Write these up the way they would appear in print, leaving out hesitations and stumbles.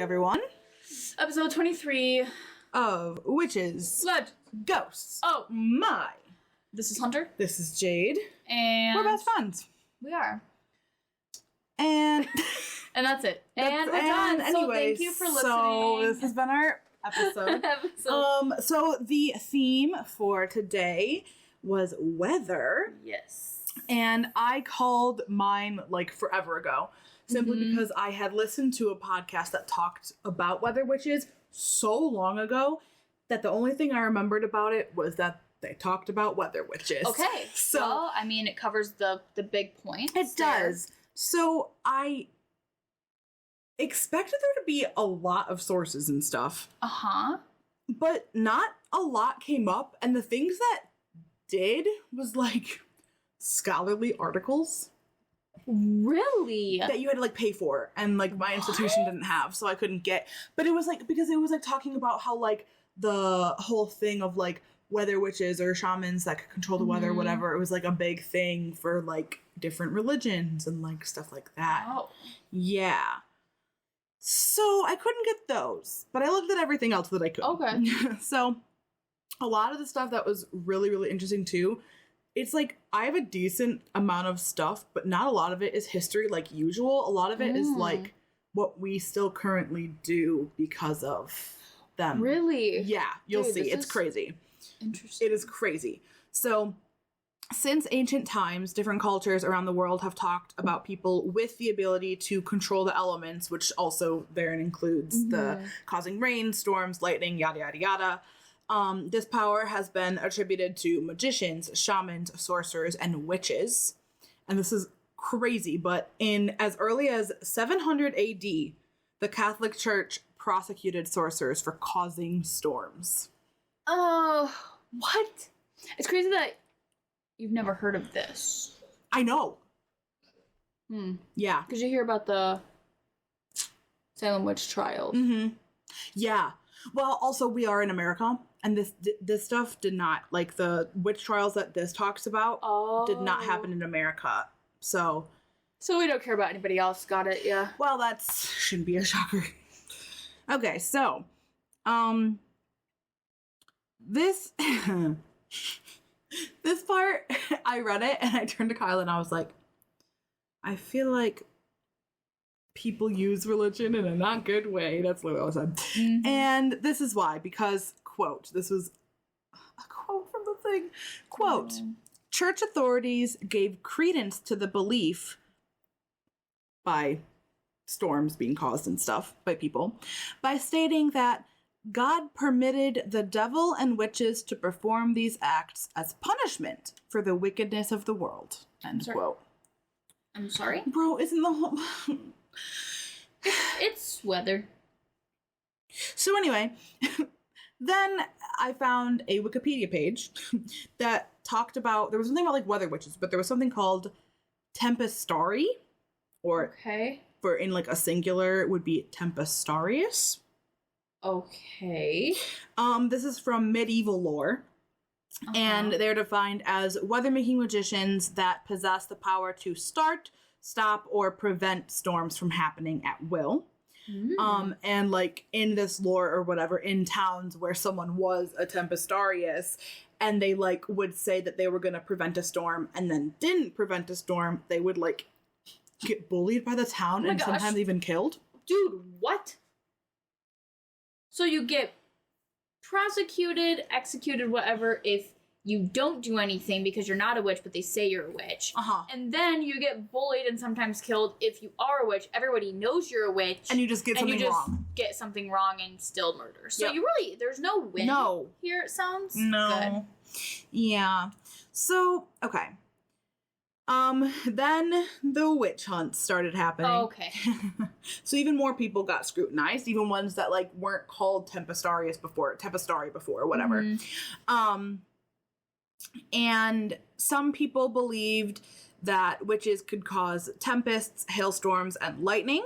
everyone. Episode 23 of Witches, Blood, Ghosts. Oh My. This is Hunter. This is Jade. And we're best friends. We are. And and that's it. And we're done. Anyway, so thank you for listening. So this has been our episode. So the theme for today was weather. Yes. And I called mine like forever ago. Simply because I had listened to a podcast that talked about weather witches so long ago that the only thing I remembered about it was that they talked about weather witches. Okay. So, well, I mean, it covers the big points. It does. So I expected there to be a lot of sources and stuff. Uh-huh. But not a lot came up. And the things that did was like scholarly articles. Really? That you had to like pay for, and like my institution didn't have, so I couldn't get. But it was like, because it was like talking about how like the whole thing of like weather witches or shamans that could control the weather, whatever. It was like a big thing for like different religions and like stuff like that. Oh. Yeah. So I couldn't get those, but I looked at everything else that I could. Okay. So a lot of the stuff that was really, really interesting too. It's like, I have a decent amount of stuff, but not a lot of it is history like usual. A lot of it is like what we still currently do because of them. Really? Yeah, you'll see. It's crazy. Interesting. It is crazy. So, since ancient times, different cultures around the world have talked about people with the ability to control the elements, which also therein includes the causing rain, storms, lightning, yada, yada, yada. This power has been attributed to magicians, shamans, sorcerers, and witches. And this is crazy, but in as early as 700 AD, the Catholic Church prosecuted sorcerers for causing storms. Oh, what? It's crazy that you've never heard of this. I know. Yeah. Because you hear about the Salem witch trials. Yeah. Well, also, we are in America, and this stuff did not, like, the witch trials that this talks about did not happen in America, so... So we don't care about anybody else, got it, yeah. Well, that shouldn't be a shocker. Okay, so, this... this part, I read it, and I turned to Kyle, and I was like, I feel like people use religion in a not good way. That's what I said. And this is why, because, quote, this was a quote from the thing, quote, church authorities gave credence to the belief by storms being caused and stuff by people by stating that God permitted the devil and witches to perform these acts as punishment for the wickedness of the world. End quote. I'm sorry? Bro, isn't the whole... It's weather. So anyway, then I found a Wikipedia page that talked about, there was something about like weather witches, but there was something called Tempestari, or for in like a singular it would be Tempestarius. Okay. This is from medieval lore. And they're defined as weather-making magicians that possess the power to start, stop, or prevent storms from happening at will. And like in this lore or whatever, in towns where someone was a Tempestarius and they like would say that they were going to prevent a storm and then didn't prevent a storm, they would like get bullied by the town and sometimes even killed. Dude, what? So you get prosecuted, executed, whatever, if you don't do anything because you're not a witch, but they say you're a witch. And then you get bullied and sometimes killed if you are a witch. Everybody knows you're a witch. And you just get something wrong. Get something wrong and still murder. So you really, there's no win here, it sounds. Good. Yeah. So, okay. Then the witch hunts started happening. Okay. So even more people got scrutinized, even ones that like weren't called Tempestari before, or whatever. And some people believed that witches could cause tempests, hailstorms, and lightning.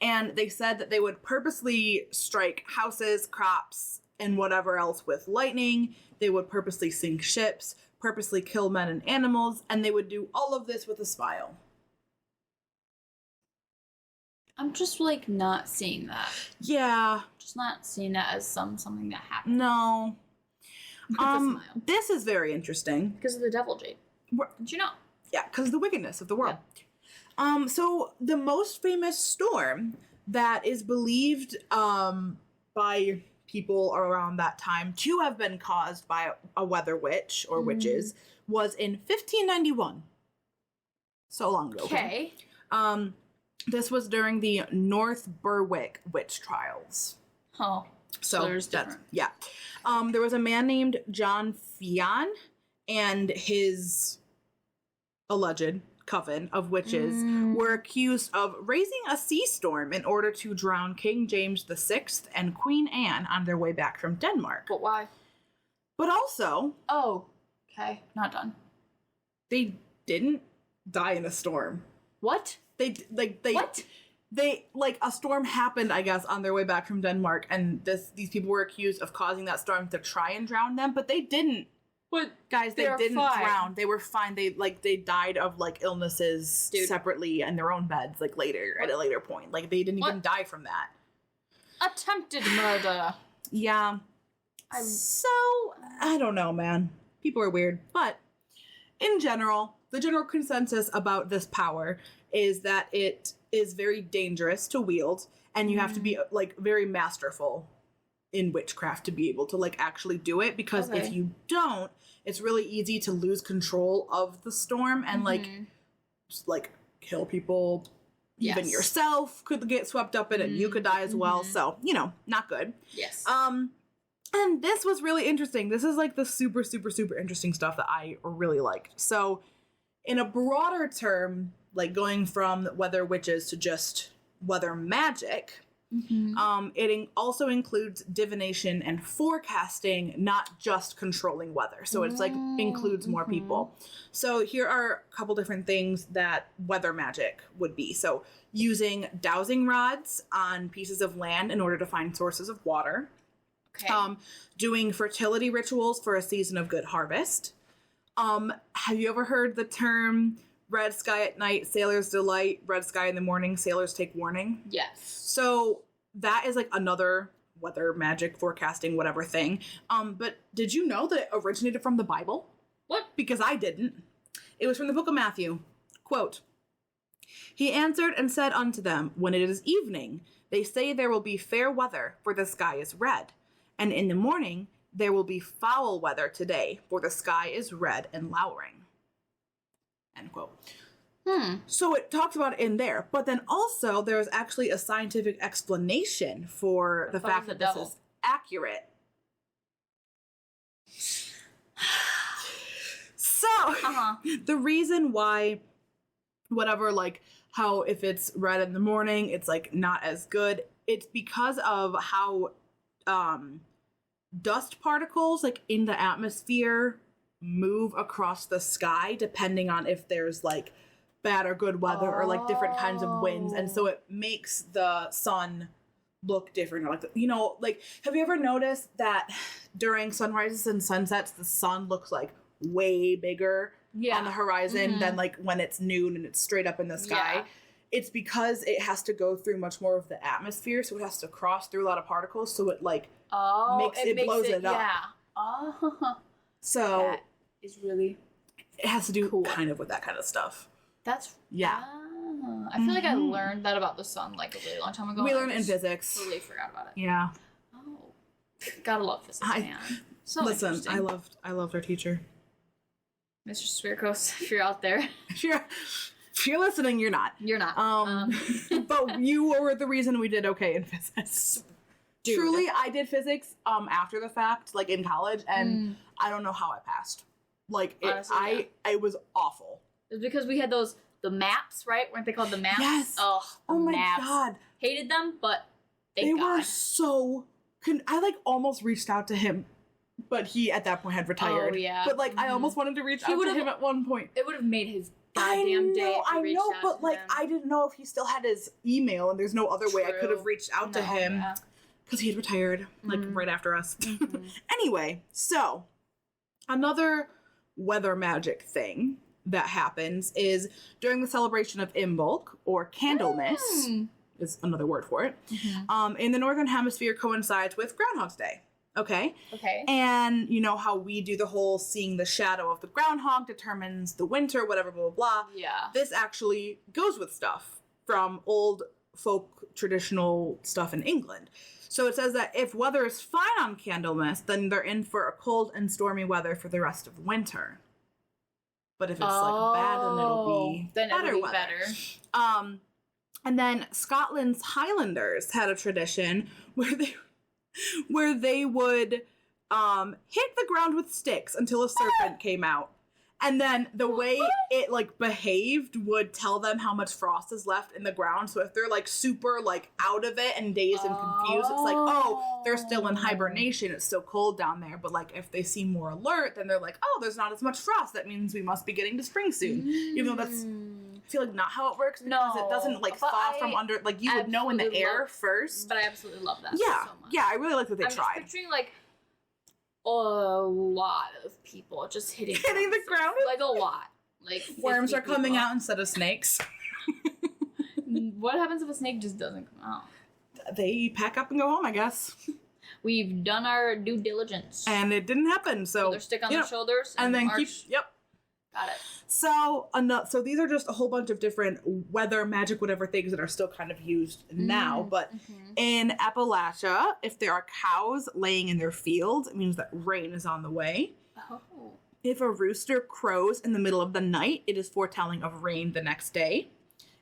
And they said that they would purposely strike houses, crops, and whatever else with lightning. They would purposely sink ships, purposely kill men and animals, and they would do all of this with a smile. I'm just, like, not seeing that. Yeah. Just not seeing that as something that happened. No. This is very interesting. Because of the devil jade. Did you know? Yeah, because of the wickedness of the world. Yeah. So the most famous storm that is believed by people around that time to have been caused by a weather witch or witches was in 1591. So long ago. Okay. This was during the North Berwick witch trials. Oh. So there's different. Yeah. There was a man named John Fian and his alleged coven of witches were accused of raising a sea storm in order to drown King James VI and Queen Anne on their way back from Denmark. But why? But also... Oh. Okay. Not done. They didn't die in a storm. What? What? They, like, a storm happened, I guess, on their way back from Denmark, and these people were accused of causing that storm to try and drown them, but they didn't. But guys, they didn't drown. They were fine. They died of, like, illnesses separately in their own beds, like, later, at a later point. Like, they didn't even die from that. Attempted murder. Yeah. So, I don't know, man. People are weird. But, in general, the general consensus about this power is that it is very dangerous to wield, and you have to be, like, very masterful in witchcraft to be able to, like, actually do it, because if you don't, it's really easy to lose control of the storm and, like, just, like, kill people. Even yourself could get swept up in it, and you could die as well, so, you know, not good. Yes. And this was really interesting. This is, like, the super, super, super interesting stuff that I really liked. So, in a broader term, like going from weather witches to just weather magic, it also includes divination and forecasting, not just controlling weather. So it's like includes more people. So here are a couple different things that weather magic would be. So using dowsing rods on pieces of land in order to find sources of water. Okay. Doing fertility rituals for a season of good harvest. Have you ever heard the term red sky at night, sailors delight, red sky in the morning, sailors take warning? Yes. So that is like another weather magic forecasting whatever thing. But did you know that it originated from the Bible? What? Because I didn't. It was from the book of Matthew. Quote, "He answered and said unto them, when it is evening, they say there will be fair weather, for the sky is red. And in the morning, there will be foul weather today, for the sky is red and lowering." End quote. So it talks about it in there, but then also there's actually a scientific explanation for the fact that this is accurate. So the reason why, whatever, like how if it's red in the morning, it's like not as good. It's because of how dust particles like in the atmosphere move across the sky depending on if there's like bad or good weather or like different kinds of winds, and so it makes the sun look different. Or like, you know, like have you ever noticed that during sunrises and sunsets the sun looks like way bigger on the horizon than like when it's noon and it's straight up in the sky? It's because it has to go through much more of the atmosphere, so it has to cross through a lot of particles, so it like blows it up. So that is really, it has to do kind of with that kind of stuff. That's I feel like I learned that about the sun like a really long time ago. We learned it in physics. Totally forgot about it. Yeah. Oh, gotta love physics, man. So listen, I loved our teacher, Mr. Swirkos. If you're out there, if you're listening, you're not. You're not. But you were the reason we did okay in physics. Dude. Truly, I did physics after the fact, like in college, and I don't know how I passed. Like honestly, it was awful. It's because we had the maps, right? Weren't they called the maps? Yes. Oh my maps. God. Hated them, but they were so. I like almost reached out to him, but he at that point had retired. Oh yeah. But like I almost wanted to reach out to him at one point. It would have made his goddamn day. I know, but like I didn't know if he still had his email, and there's no other way I could have reached out to him because he had retired like right after us. Anyway, so another weather magic thing that happens is during the celebration of Imbolc or Candlemas. is another word for it. Mm-hmm. In the Northern Hemisphere coincides with Groundhog's Day. Okay? Okay. And you know how we do the whole seeing the shadow of the groundhog determines the winter, whatever, blah, blah, blah. Yeah. This actually goes with stuff from old folk traditional stuff in England. So it says that if weather is fine on Candlemas, then they're in for a cold and stormy weather for the rest of winter. But if it's like bad, then it'll be better weather. And then Scotland's Highlanders had a tradition where they would hit the ground with sticks until a serpent came out. And then the way it like behaved would tell them how much frost is left in the ground. So if they're like super like out of it and dazed and confused, it's like, oh, they're still in hibernation. It's still cold down there. But like if they seem more alert, then they're like, oh, there's not as much frost. That means we must be getting to spring soon. Even though that's, I feel like not how it works, because it doesn't like thaw from under, like you would know in the air first. But I absolutely love that Yeah. so much. Yeah, I really like that they tried. I'm just picturing like a lot of people just hitting the ground? Like a lot. Like Worms are coming out instead of snakes. What happens if a snake just doesn't come out? They pack up and go home, I guess. We've done our due diligence. And it didn't happen, so... Their stick on their shoulders and then march. Yep. Got it. So these are just a whole bunch of different weather, magic, whatever things that are still kind of used now. But in Appalachia, if there are cows laying in their fields, it means that rain is on the way. Oh. If a rooster crows in the middle of the night, it is foretelling of rain the next day.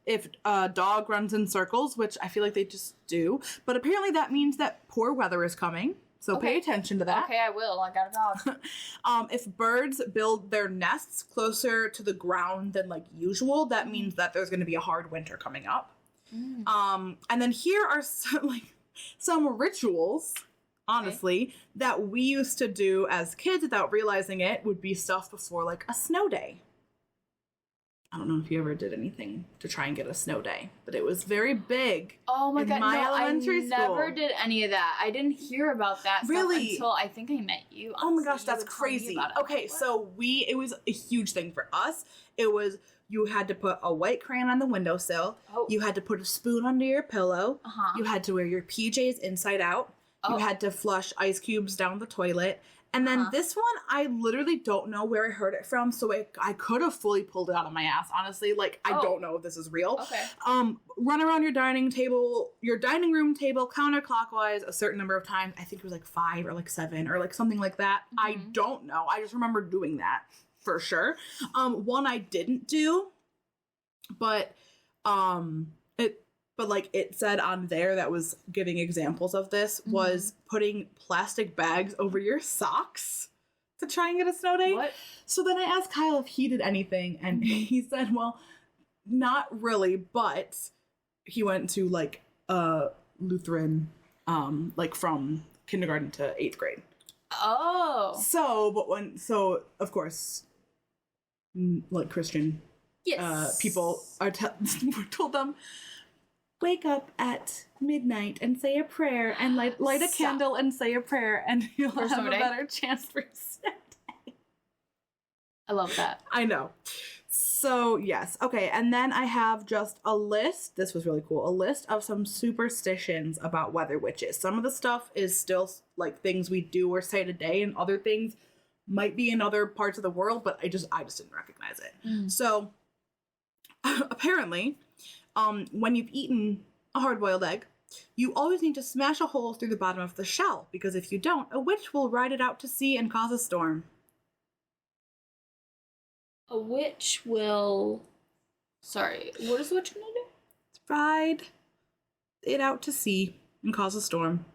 If a dog runs in circles, which I feel like they just do, but apparently that means that poor weather is coming. So pay attention to that. Okay, I will. I got a dog. If birds build their nests closer to the ground than like usual, that means that there's going to be a hard winter coming up. And then here are some rituals, honestly, that we used to do as kids without realizing it would be stuff before like a snow day. I don't know if you ever did anything to try and get a snow day, but it was very big. Oh my god, elementary school. I never did any of that. I didn't hear about that stuff until I think I met you. Oh my gosh, that's crazy. Okay, so it was a huge thing for us. It was, you had to put a white crayon on the windowsill. Oh. You had to put a spoon under your pillow. You had to wear your PJs inside out. You had to flush ice cubes down the toilet. And then this one, I literally don't know where I heard it from, so I could have fully pulled it out of my ass, honestly. Like, I don't know if this is real. Okay. Run around your dining room table counterclockwise a certain number of times. I think it was like 5 or like 7 or like something like that. I don't know. I just remember doing that for sure. One I didn't do, but it said on there that was giving examples of this was putting plastic bags over your socks to try and get a snow day. What? So then I asked Kyle if he did anything, and he said, well, not really, but he went to like a Lutheran, like from kindergarten to 8th grade. Oh. So of course, like Christian people are told them, wake up at midnight and say a prayer and light a candle and say a prayer and you'll have a better chance for snow day. I love that. I know. So, yes. Okay, and then I have just a list. This was really cool. A list of some superstitions about weather witches. Some of the stuff is still like things we do or say today, and other things might be in other parts of the world, but I just didn't recognize it. So, apparently, when you've eaten a hard-boiled egg, you always need to smash a hole through the bottom of the shell, because if you don't, a witch will ride it out to sea and cause a storm. A witch will... Sorry, what is the witch gonna do? Ride it out to sea and cause a storm.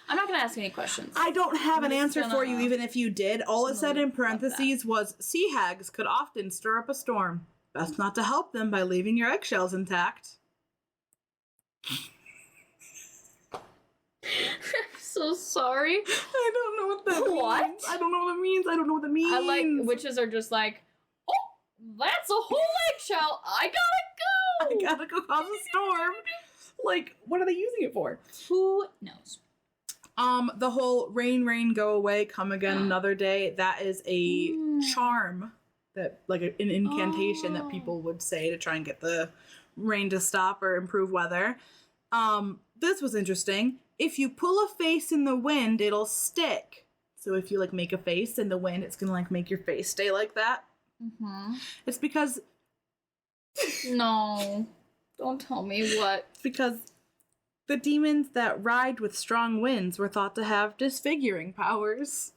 I'm not gonna ask any questions. I don't have an answer for you, even if you did. All it said in parentheses was, sea hags could often stir up a storm. Best not to help them by leaving your eggshells intact. I'm so sorry. I don't know what that means. I don't know what that means. I like witches are just like, oh, that's a whole eggshell. I gotta go cause a storm. Like, what are they using it for? Who knows? The whole rain, rain, go away, come again another day. That is a charm that like an incantation that people would say to try and get the rain to stop or improve weather. This was interesting. If you pull a face in the wind, it'll stick. So if you like make a face in the wind, it's gonna like make your face stay like that. Mm-hmm. It's because no, don't tell me what. It's because the demons that ride with strong winds were thought to have disfiguring powers.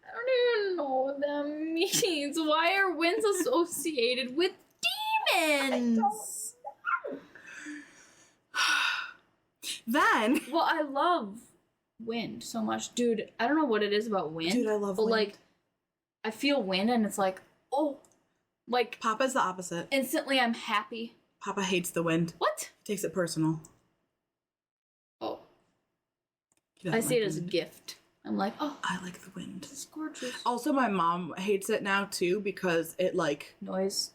I don't even know what that means. Why are winds associated with demons? Then, well, I love wind so much, dude. I don't know what it is about wind. Dude, I love wind. Like, I feel wind, and it's like, oh, like Papa's the opposite. Instantly, I'm happy. Papa hates the wind. What? Takes it personal. Oh, I see it as a gift. I'm like, oh, I like the wind. It's gorgeous. Also, my mom hates it now too because it like noise.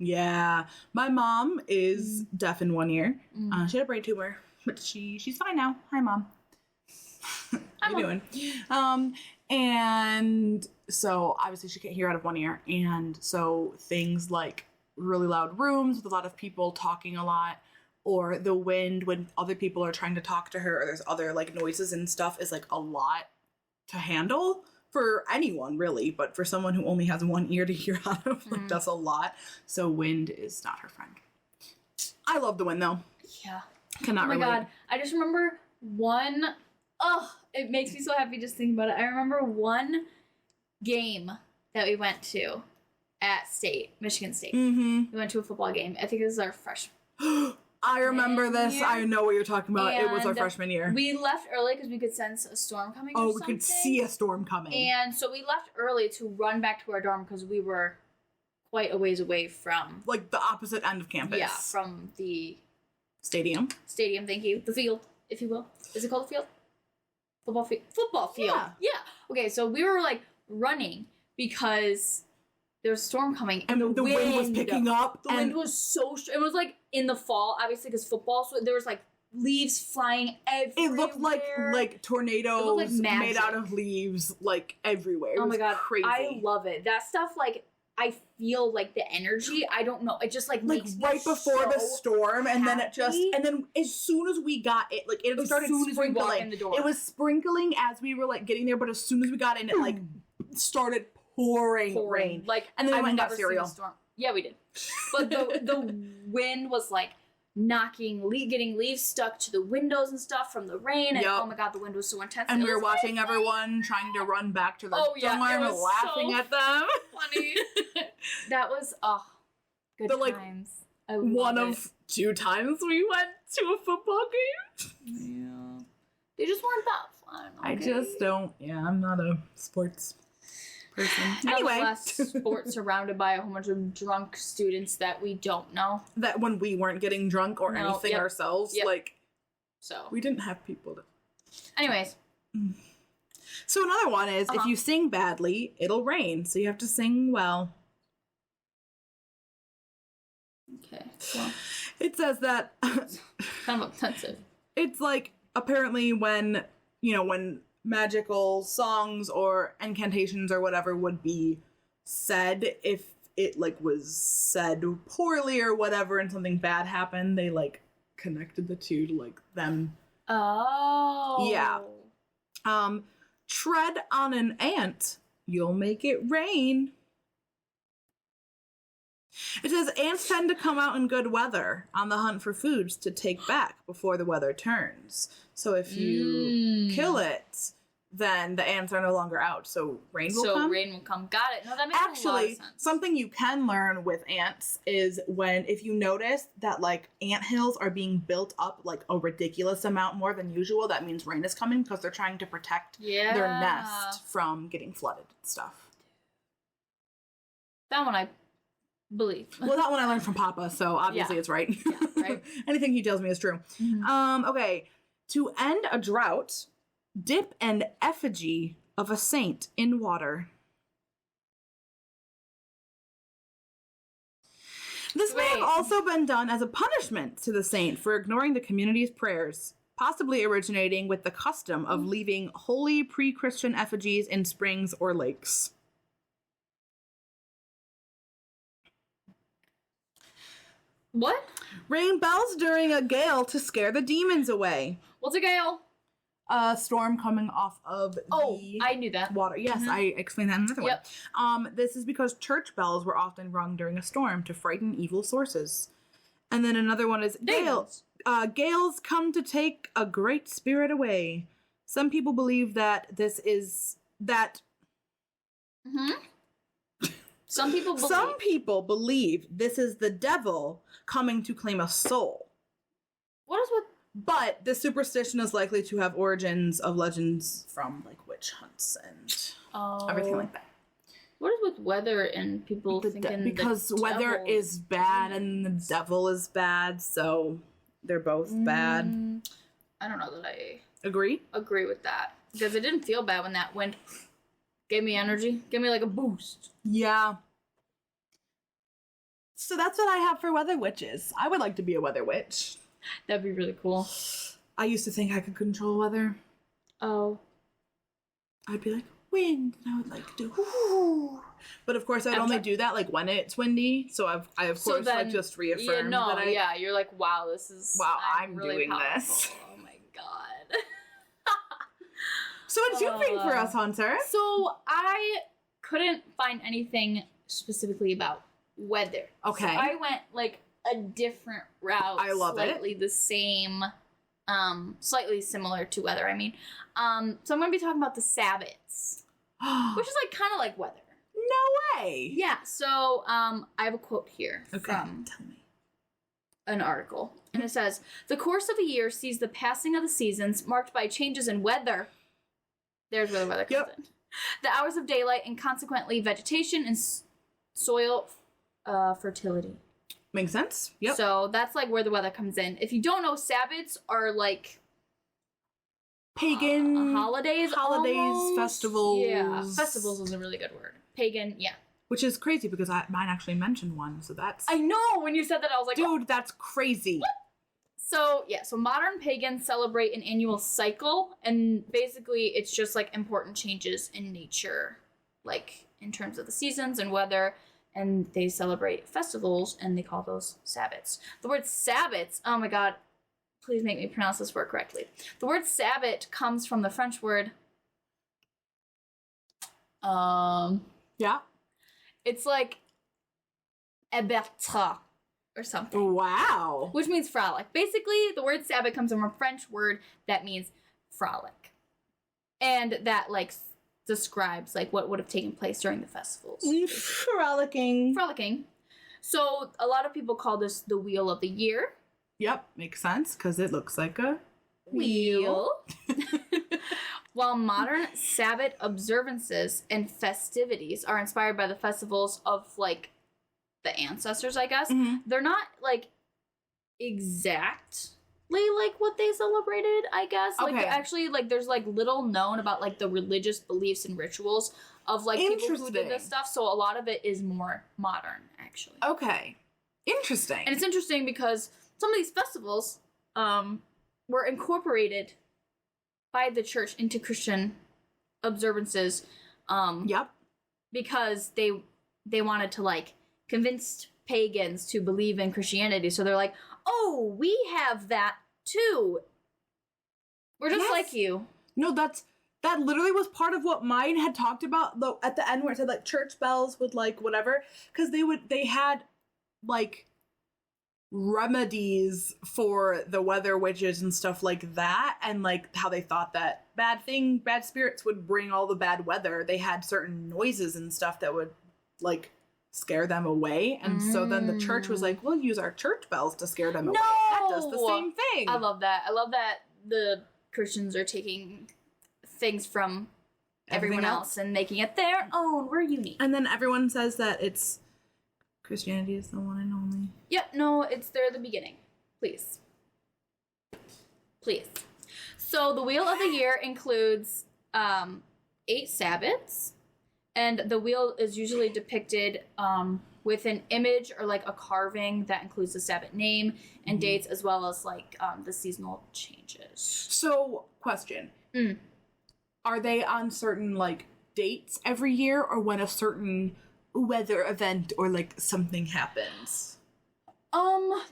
Yeah, my mom is deaf in one ear. She had a brain tumor, but she's fine now. Hi, Mom. How you doing? And so obviously she can't hear out of one ear, and so things like really loud rooms with a lot of people talking a lot, or the wind when other people are trying to talk to her, or there's other like noises and stuff is like a lot to handle for anyone really, but for someone who only has one ear to hear out of, like, that's a lot. So wind is not her friend. I love the wind though. Yeah. Cannot relate. Oh my god. I just remember one, it makes me so happy just thinking about it. I remember one game that we went to at Michigan State. We went to a football game. I think this is our freshman. I remember this. Year. I know what you're talking about. And it was our freshman year. We left early because we could sense a storm coming. Oh, we could see a storm coming. And so we left early to run back to our dorm because we were quite a ways away from... like the opposite end of campus. Yeah, from the... Stadium, thank you. The field, if you will. Is it called a field? Football field. Football field. Yeah. Okay, so we were like running because there was a storm coming, and the wind was picking up. The wind was so strong. It was like in the fall, obviously, because football. So there was like leaves flying everywhere. It looked like tornadoes made out of leaves, like everywhere. Oh my god, crazy! I love it. That stuff, like I feel like the energy. I don't know. It just like makes right me before the so storm, and then happy. then as soon as we got it, like it started sprinkling. It was sprinkling as we were like getting there, but as soon as we got in, it like started pouring rain. Like, and then we went and got never cereal. Seen a storm. Yeah, we did. But the wind was like getting leaves stuck to the windows and stuff from the rain. And oh my god, the wind was so intense. And we were watching everyone trying to run back to the dorm and laughing at them. Funny. That was good times. One of 2 times we went to a football game. Yeah. They just weren't that fun. Okay? I just don't. Yeah, I'm not a sports person. Anyway, sports surrounded by a whole bunch of drunk students that we don't know. That when we weren't getting drunk or anything ourselves, so we didn't have people to. Anyways. So another one is if you sing badly, it'll rain. So you have to sing well. Okay. Well, it says that kind of offensive. It's like apparently when magical songs or incantations or whatever would be said, if it like was said poorly or whatever and something bad happened, they like connected the two to like them. Oh. Yeah. Tread on an ant, you'll make it rain. It says ants tend to come out in good weather on the hunt for foods to take back before the weather turns. So if you kill it, then the ants are no longer out. So rain will come. So rain will come. Got it. No, that makes a lot of sense. Something you can learn with ants is if you notice that like ant hills are being built up like a ridiculous amount more than usual, that means rain is coming because they're trying to protect their nest from getting flooded and stuff. That one I believe. Well, that one I learned from Papa, so obviously it's right. Yeah, right. Anything he tells me is true. Mm-hmm. Okay. To end a drought, dip an effigy of a saint in water. This may have also been done as a punishment to the saint for ignoring the community's prayers, possibly originating with the custom of leaving holy pre-Christian effigies in springs or lakes. What? Ring bells during a gale to scare the demons away. What's a gale? A storm coming off of the I knew that. water. Yes, I explained that in another one. This is because church bells were often rung during a storm to frighten evil sources. And then another one is gales. Gales come to take a great spirit away. Some people believe that this is that. Some people believe this is the devil coming to claim a soul. What is with? But this superstition is likely to have origins of legends from like witch hunts and everything like that. What is with weather and people thinking because the weather is bad and the devil is bad, so they're both bad. I don't know that I agree with that because it didn't feel bad when that wind gave me energy, gave me like a boost. Yeah. So that's what I have for weather witches. I would like to be a weather witch. That'd be really cool. I used to think I could control weather. Oh. I'd be like, wind, and I would like to do. But of course, I'd only do that like when it's windy. So I of course like just reaffirmed that you're like, wow, this is I'm really doing powerful. This. Oh my god. So what did you bring for us, Hunter? So I couldn't find anything specifically about weather. Okay. So I went like a different route. I love slightly the same, slightly similar to weather. I mean, so I'm going to be talking about the Sabbats, which is like kind of like weather. No way. Yeah. So I have a quote here from Tell me. an article, and it says, "The course of a year sees the passing of the seasons marked by changes in weather." There's where the weather comes in. The hours of daylight and consequently vegetation and soil fertility. Makes sense. Yep. So that's like where the weather comes in. If you don't know, Sabbats are like pagan holidays, almost. Festivals. Yeah, festivals is a really good word. Pagan, yeah. Which is crazy because mine actually mentioned one, so that's. I know when you said that I was like, dude, that's crazy. What? So modern pagans celebrate an annual cycle, and basically it's just like important changes in nature, like in terms of the seasons and weather. And they celebrate festivals, and they call those Sabbats. The word Sabbats, oh my god, please make me pronounce this word correctly. The word Sabbat comes from the French word, yeah. It's like Ebertra or something. Wow. Which means frolic. Basically, the word Sabbat comes from a French word that means frolic. And that, like, describes like what would have taken place during the festivals. Frolicking. So a lot of people call this the wheel of the year. Yep, makes sense because it looks like a wheel. While modern Sabbat observances and festivities are inspired by the festivals of like the ancestors, I guess, they're not like exactly like what they celebrated, I guess. Like actually like there's like little known about like the religious beliefs and rituals of like people who did this stuff. So a lot of it is more modern, actually. Okay. Interesting. And it's interesting because some of these festivals were incorporated by the church into Christian observances. Because they wanted to like convince pagans to believe in Christianity. So they're like, oh, we have that too. We're just like you. No, that literally was part of what mine had talked about though at the end where it said like church bells would like whatever, because they had like remedies for the weather witches and stuff like that, and like how they thought that bad spirits would bring all the bad weather. They had certain noises and stuff that would like scare them away, and so then the church was like, we'll use our church bells to scare them away. That does the same thing. I love that the Christians are taking things from everyone else and making it their own. We're unique. And then everyone says that it's Christianity is the one and only. Yep, no, they're the beginning. Please. So the wheel of the year includes 8 Sabbats, and the wheel is usually depicted with an image or like a carving that includes the Sabbat name and dates, as well as like the seasonal changes. So, question. Are they on certain like dates every year, or when a certain weather event or like something happens?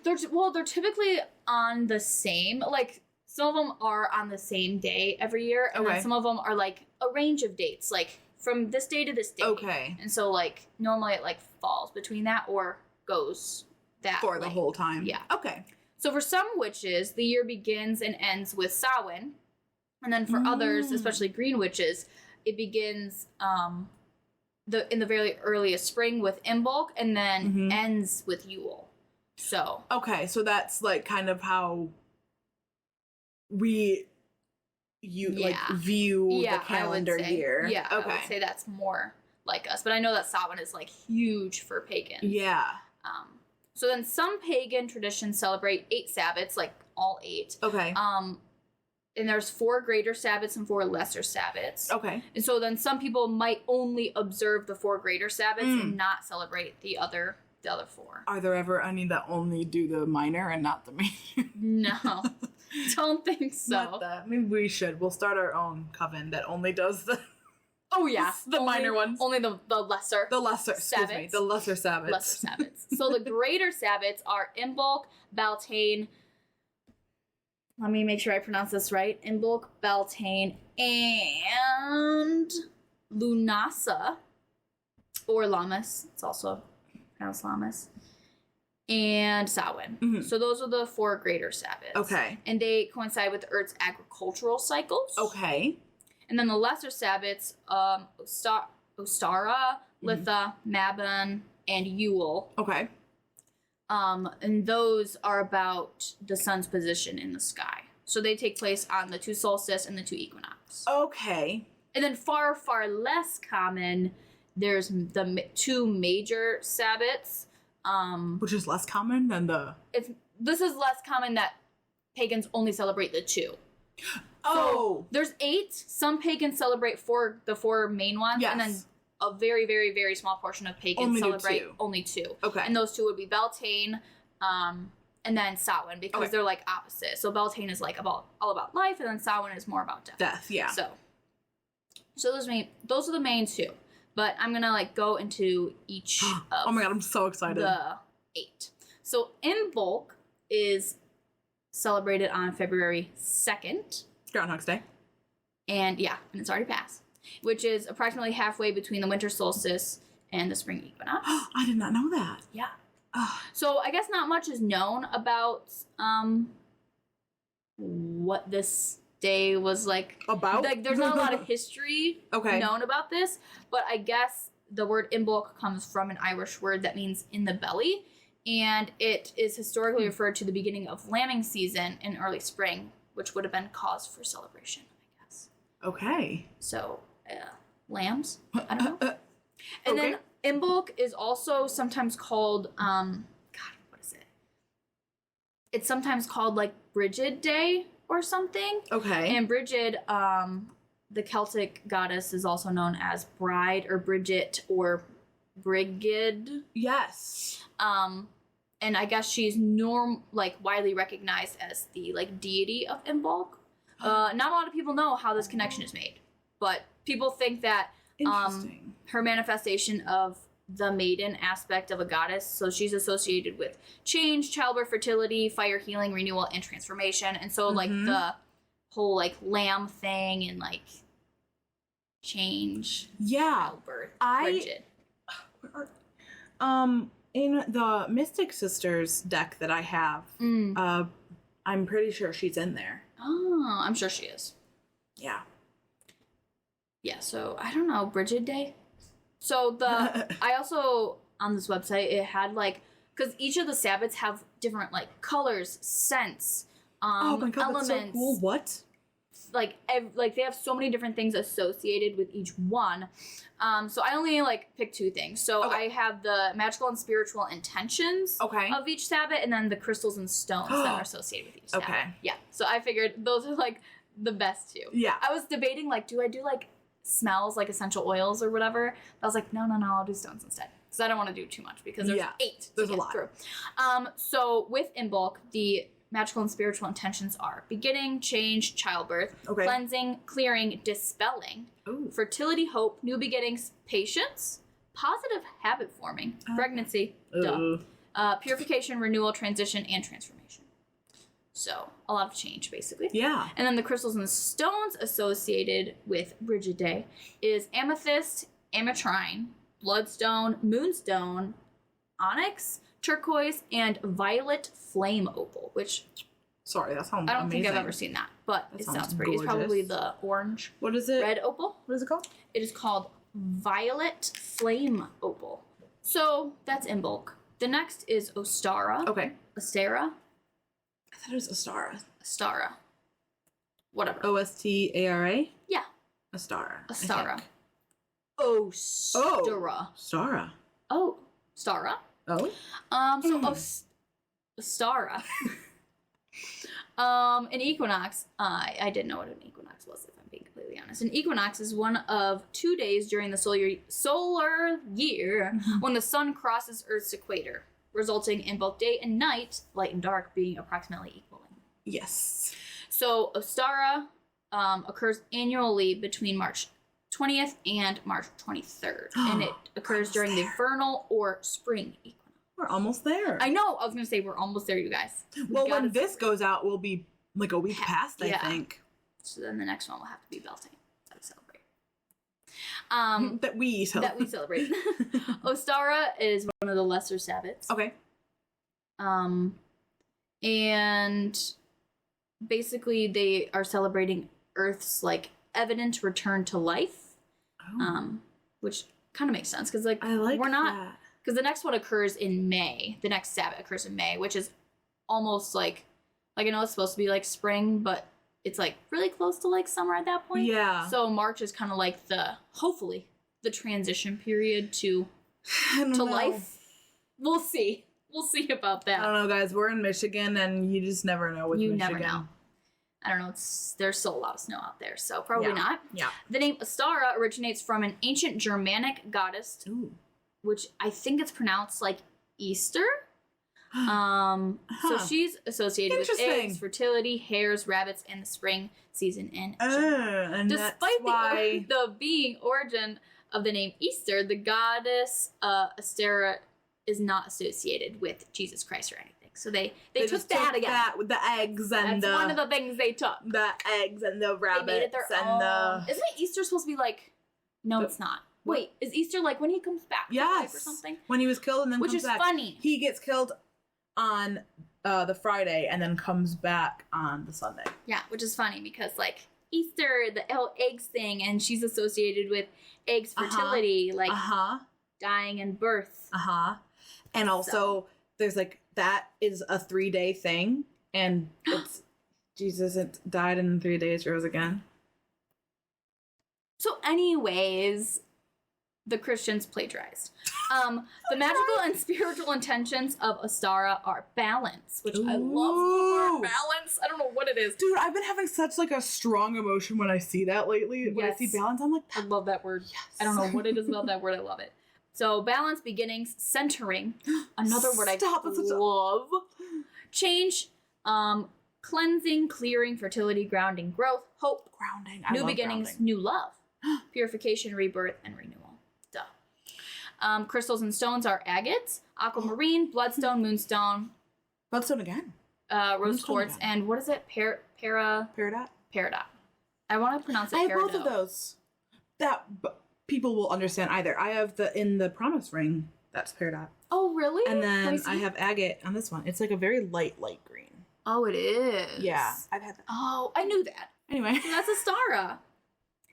They're typically on the same, like, some of them are on the same day every year, and then some of them are, like, a range of dates, like, from this day to this day. Okay. And so, like, normally it, like, falls between that or goes that for the whole time. Yeah. Okay. So for some witches, the year begins and ends with Samhain, and then for others, especially green witches, it begins in the very earliest spring with Imbolc, and then ends with Yule. So okay, so that's like kind of how we view the calendar year. Yeah, okay. I would say that's more like us, but I know that Samhain is like huge for pagans. Yeah. So then some pagan traditions celebrate 8 Sabbats, like all 8. Okay. And there's 4 greater Sabbats and 4 lesser Sabbats. Okay. And so then some people might only observe the 4 greater Sabbats and not celebrate the other 4. Are there ever any that only do the minor and not the major? No. Don't think so. Not that. Maybe we should. We'll start our own coven that only does the Oh yeah, the minor ones. Only the lesser. The lesser Sabbats. The lesser Sabbats. Lesser Sabbats. So the greater Sabbats are Imbolc, Beltane. Let me make sure I pronounce this right. Imbolc, Beltane, and Lunasa, or Lammas. It's also pronounced Lammas. And Samhain. So those are the 4 greater Sabbats. Okay. And they coincide with the Earth's agricultural cycles. Okay. And then the lesser Sabbats, Ostara, Litha, Mabon, and Yule. Okay. And those are about the sun's position in the sky. So they take place on the 2 solstices and the 2 equinox. Okay. And then far, far less common, there's the 2 major Sabbats. Which is less common than the... This is less common that pagans only celebrate the 2. Oh! So there's 8. Some pagans celebrate the 4 main ones. Yes. And then a very, very, very small portion of pagans celebrate only 2. Okay. And those 2 would be Beltane, and then Samhain, because they're like opposite. So Beltane is like all about life, and then Samhain is more about death. Death, yeah. So those are the main 2. But I'm gonna like go into each of oh my god, I'm so excited. The 8. So Imbolc is celebrated on February 2nd. Groundhog's Day. And it's already passed. Which is approximately halfway between the winter solstice and the spring equinox. I did not know that. Yeah. So I guess not much is known about what this day was like. About? Like, there's not a lot of history known about this, but I guess the word Imbolc comes from an Irish word that means in the belly, and it is historically referred to the beginning of lambing season in early spring, which would have been cause for celebration, I guess. Okay. So, lambs? I don't know. And then Imbolc is also sometimes called, what is it? It's sometimes called, like, Brigid Day or something. Okay. And Brigid, the Celtic goddess, is also known as Bride or Bridget or Brigid. Yes. And I guess she's widely recognized as the like deity of Imbolc. Not a lot of people know how this connection is made, but people think that her manifestation of the maiden aspect of a goddess, so she's associated with change, childbirth, fertility, fire, healing, renewal, and transformation. And so like the whole like lamb thing and like change, childbirth, Bridget. In the Mystic Sisters deck that I have, I'm pretty sure she's in there. Oh, I'm sure she is. Yeah. Yeah, so I don't know, Brigid Day? So I also, on this website, it had like, because each of the Sabbats have different like colors, scents, oh my god, elements. That's so cool. What? Like they have so many different things associated with each one. So I only like picked 2 things. So I have the magical and spiritual intentions of each Sabbat, and then the crystals and stones that are associated with each Sabbat. Okay. Yeah. So I figured those are like the best 2. Yeah. I was debating like, do I do like smells, like essential oils or whatever? I was like, no, I'll do stones instead. Because I don't want to do too much because there's 8 to get through. So with Imbolc, the magical and spiritual intentions are beginning, change, childbirth, cleansing, clearing, dispelling, fertility, hope, new beginnings, patience, positive habit forming, pregnancy, Purification, renewal, transition, and transformation. So, a lot of change, basically. Yeah. And then the crystals and stones associated with Brigidae is amethyst, ametrine, bloodstone, moonstone, onyx, turquoise, and violet flame opal, which... Sorry, that sounds I don't amazing. think I've ever seen that, but it sounds pretty. Gorgeous. It's probably the orange. What is it? Red opal. What is it called? It is called violet flame opal. So, that's in bulk. The next is Ostara. Okay. Ostara. I thought it was Ostara. Ostara. Whatever. O-S-T-A-R-A? Yeah. Ostara. Ostara. Ostara. Ostara. Oh. Stara. Oh? Ostara. An equinox. I didn't know what an equinox was, if I'm being completely honest. An equinox is one of 2 days during the solar year when the sun crosses Earth's equator, resulting in both day and night, light and dark, being approximately equal. Yes. So Ostara occurs annually between March 20th and March 23rd, and it occurs during the vernal or spring equinox. We're almost there. I know. I was going to say we're almost there, you guys. Well, when this goes out, we'll be like a week past, I think. So then the next one will have to be Beltane. That we celebrate. That we celebrate. Ostara is one of the lesser Sabbats. Okay. And basically they are celebrating Earth's like evident return to life. Which kind of makes sense because like I like we're not that. because the next one occurs in May. The next Sabbat occurs in May, which is almost like I know it's supposed to be like spring, but it's like really close to like summer at that point. Yeah. So March is kind of like hopefully the transition period to life. We'll see. We'll see about that. I don't know, guys. We're in Michigan, and you just never know with Michigan. You never know. I don't know. There's still a lot of snow out there, so probably not. Yeah. The name Ostara originates from an ancient Germanic goddess, which I think it's pronounced like Easter. So she's associated with eggs, fertility, hares, rabbits, and the spring season in Germany. And despite why... the being origin of the name Easter, the goddess Ostara is not associated with Jesus Christ or anything. So they took that again. That with the eggs and That's one of the things they took. The eggs and the rabbits they made it their own. Isn't it Easter supposed to be like? No, it's not. Wait, is Easter like when he comes back? Yes. Or something? When he was killed and then Which comes is back. funny. He gets killed on the Friday and then comes back on the Sunday. Yeah, which is funny because like Easter, the whole eggs thing, and she's associated with eggs fertility, like dying and birth. And also, there's like, that is a 3-day thing, and it's Jesus died and in 3 days rose again. So anyways, the Christians plagiarized. The magical and spiritual intentions of Ostara are balance, which I love the word balance. I don't know what it is. Dude, I've been having such like a strong emotion when I see that lately. When I see balance, I'm like, I love that word. Yes. I don't know what it is about that word. I love it. So balance, beginnings, centering. Another word I love. Change, cleansing, clearing, fertility, grounding, growth, hope, grounding, new beginnings, new love, purification, rebirth, and renewal. Duh. Crystals and stones are agates, aquamarine, bloodstone, moonstone. Bloodstone again. Rose quartz, and what is it? Peridot. I want to pronounce it. I have both of those. People will understand either. I have in the promise ring. That's peridot. Oh, really? And then I have agate on this one. It's like a very light green. Oh, it is. Yeah, I've had that. Oh, I knew that. Anyway, so that's Ostara.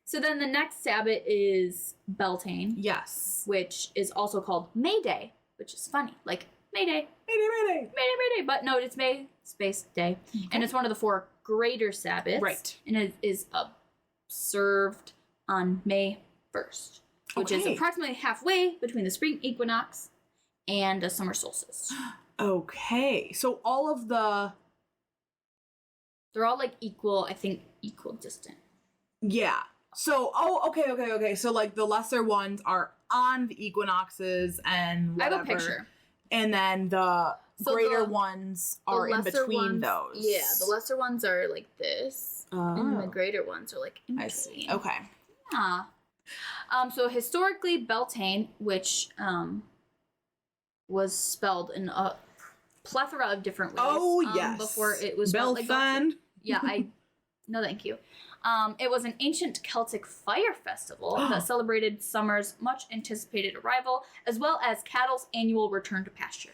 So then the next Sabbat is Beltane. Yes. Which is also called May Day, which is funny. Like, Mayday. Mayday. But no, it's May Space Day. Okay. And it's one of the 4 greater Sabbats. Right. And it is observed on May 1st, which is approximately halfway between the spring equinox and the summer solstice. Okay. So all of they're all like equal distant. Yeah. So, okay. So, like, the lesser ones are on the equinoxes and whatever. I have a picture. And then the greater ones are in between those. Yeah, the lesser ones are like this. And the greater ones are like in between. I see. Okay. Yeah. So, historically, Beltane, which was spelled in a plethora of different ways. Oh, yes. Before it was spelled like Belfand. Yeah, no thank you. It was an ancient Celtic fire festival that celebrated summer's much anticipated arrival, as well as cattle's annual return to pasture.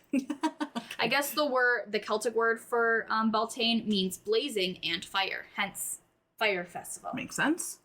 I guess the Celtic word for Beltane means blazing and fire, hence fire festival. Makes sense.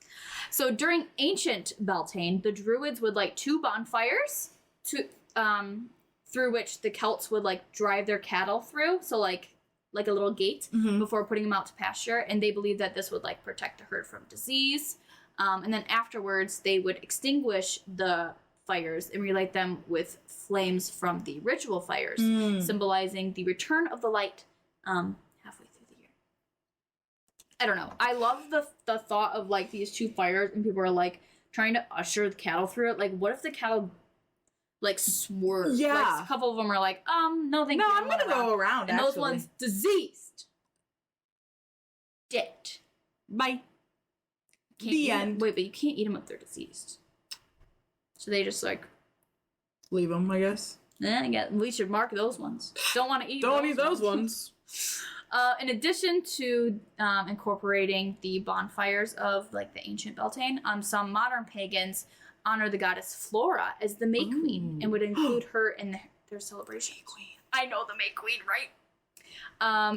So during ancient Beltane, the Druids would light 2 bonfires through which the Celts would like drive their cattle through. So like a little gate before putting them out to pasture, and they believed that this would like protect the herd from disease. And then afterwards, they would extinguish the fires and relight them with flames from the ritual fires, symbolizing the return of the light halfway through the year. I don't know. I love the thought of like these 2 fires, and people are like trying to usher the cattle through it. Like, what if the cattle like swerve? Yeah. Like, a couple of them are like, no, thank you. No, I'm gonna go around. And actually. those ones diseased. Dead. Bye. Can't The eat end. them. Wait, but you can't eat them if they're diseased. So they just like, Leave them, I guess. we should mark those ones. Don't want to eat. Don't eat those ones. In addition to incorporating the bonfires of like the ancient Beltane, some modern pagans honor the goddess Flora as the May Queen and would include her in their celebration. May Queen. I know the May Queen, right?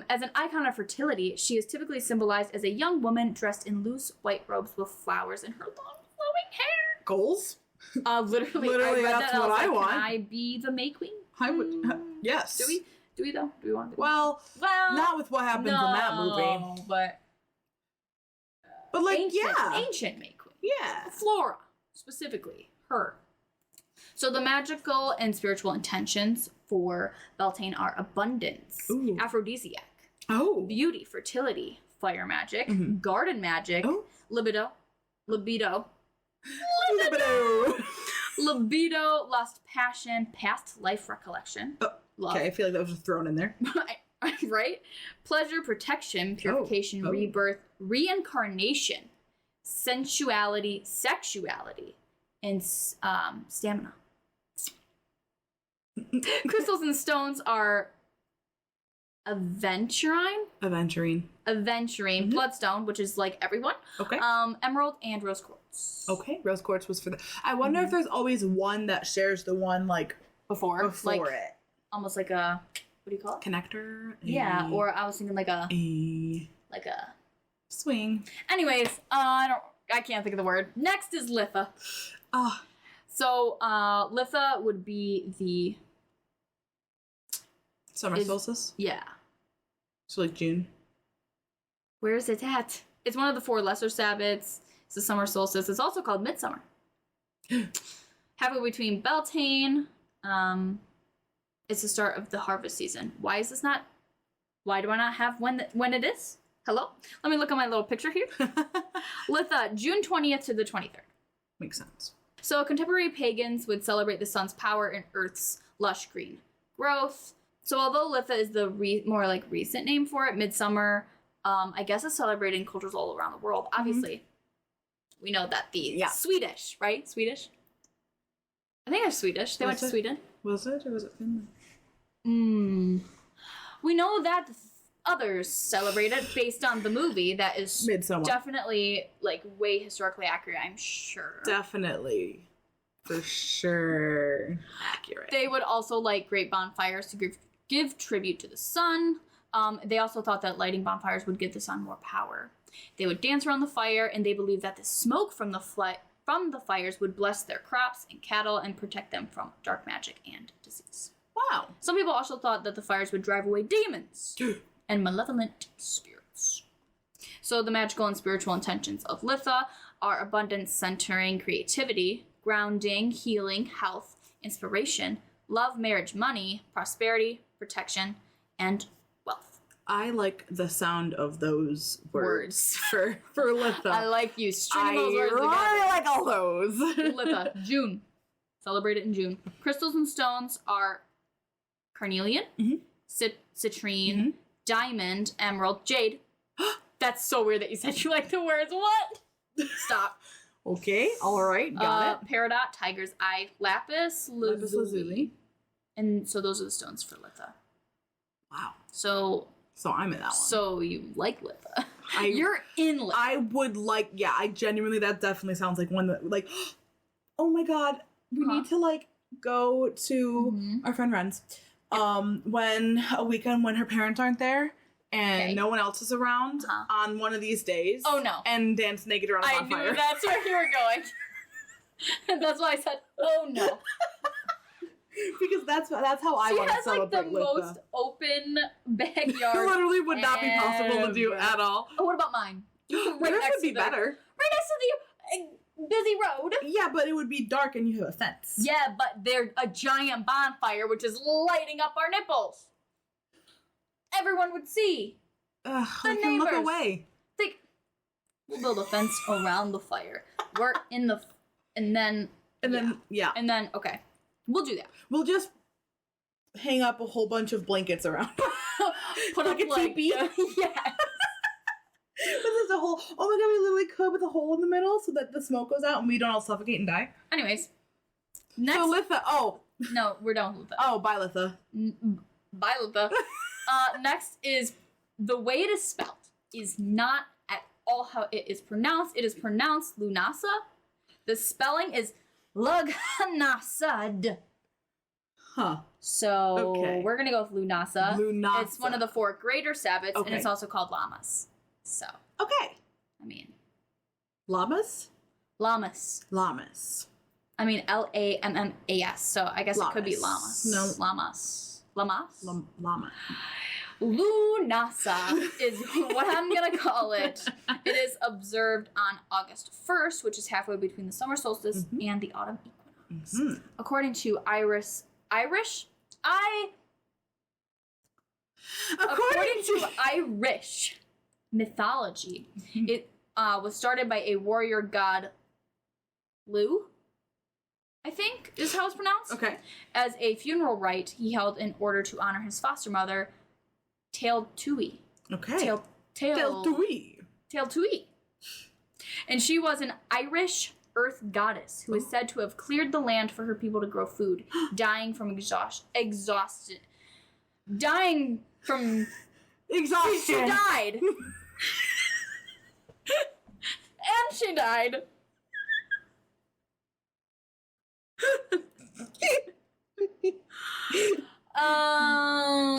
As an icon of fertility, she is typically symbolized as a young woman dressed in loose white robes with flowers in her long flowing hair. Goals? Literally, I read that's that and what I I was like, want. Can I be the May Queen? I would. Yes. Do we though? Do we want to? Well, not with what happens in that movie. But like, ancient May Queen. Yeah. Flora, specifically, her. So the magical and spiritual intentions for Beltane are abundance, aphrodisiac, beauty, fertility, fire magic, garden magic, libido, lust, passion, past life recollection, love. Okay, I feel like that was just thrown in there. Right? Pleasure, protection, purification, rebirth, reincarnation, sensuality, sexuality, and stamina. Crystals and stones are aventurine, bloodstone, which is like everyone. Okay. Emerald and rose quartz. Okay, rose quartz was for the. I wonder if there's always one that shares the one like before like, it. Almost like a, what do you call it? Connector. Yeah, or I was thinking like a swing. Anyways, I can't think of the word. Next is Litha. So Litha would be the summer solstice. Yeah. So like June. Where is it at? It's one of the 4 lesser Sabbats. It's the summer solstice. It's also called midsummer. Halfway between Beltane. It's the start of the harvest season. Why do I not have when it is? Hello? Let me look at my little picture here. Litha, June 20th to the 23rd. Makes sense. So contemporary pagans would celebrate the sun's power and Earth's lush green growth. So although Litha is the more like recent name for it, midsummer, I guess it's celebrated in cultures all around the world. Obviously, we know that the Swedish, right? Swedish? I think they're Swedish. They went to Sweden. Was it, or was it Finland? We know that others celebrate it based on the movie that is Midsummer. Definitely like way historically accurate, I'm sure. Definitely. For sure. Accurate. They would also light great bonfires to give tribute to the sun. They also thought that lighting bonfires would give the sun more power. They would dance around the fire, and they believed that the smoke from the fires would bless their crops and cattle and protect them from dark magic and disease. Wow. Some people also thought that the fires would drive away demons and malevolent spirits. So the magical and spiritual intentions of Litha are abundance centering creativity, grounding, healing, health, inspiration, love, marriage, money, prosperity, protection, and wealth. I like the sound of those words for Litha. I like you stringing those words together. I like all those. Litha, June. Celebrate it in June. Crystals and stones are carnelian, citrine, diamond, emerald, jade. That's so weird that you said you like the words. What? Stop. Okay, all right, got it. Peridot, tiger's eye, lapis lazuli. And so those are the stones for Litha. Wow. So I'm in that one. So you like Litha. You're in Litha. I would like, I genuinely, that definitely sounds like one that, like, oh my god, we need to, like, go to our friend Ren's, when a weekend when her parents aren't there and no one else is around on one of these days. Oh no. And dance naked around a bonfire. I knew that's where you were going. And that's why I said, oh no. Because that's how I want to celebrate. She has, like, the most open backyard. It literally would not be possible to do at all. Oh, what about mine? Right Yours would be better. Right next to the busy road. Yeah, but it would be dark and you have a fence. Yeah, but there's a giant bonfire which is lighting up our nipples. Everyone would see. Ugh, I can look away. We'll build a fence around the fire. We're in the... And then, okay. We'll do that. We'll just hang up a whole bunch of blankets around. Put like up, a teepee. Yeah. But there's a hole. Oh my god, we literally could with a hole in the middle so that the smoke goes out and we don't all suffocate and die. Anyways. Next. So Litha, No, we're done with Litha. Oh, bye Litha. Bye Litha. Next is, the way it is spelled is not at all how it is pronounced. It is pronounced Lunasa. The spelling is Lugnasad. Huh. So we're gonna go with Lunasa. Lunasa. It's one of the 4 greater Sabbats, and it's also called Llamas. So. Okay. I mean. Llamas? Llamas. Llamas. I mean, Lammas. So I guess it could be llamas. No. Llamas. Llamas? Llama. Lunasa is what I'm going to call it. It is observed on August 1st, which is halfway between the summer solstice and the autumn equinox. According to Irish mythology, it was started by a warrior god, Lu, I think is how it's pronounced. Okay. As a funeral rite he held in order to honor his foster mother, Tailtui. Okay. Tailtui. And she was an Irish earth goddess who is said to have cleared the land for her people to grow food, dying from exhaustion. Dying from exhaustion. She died. And she died.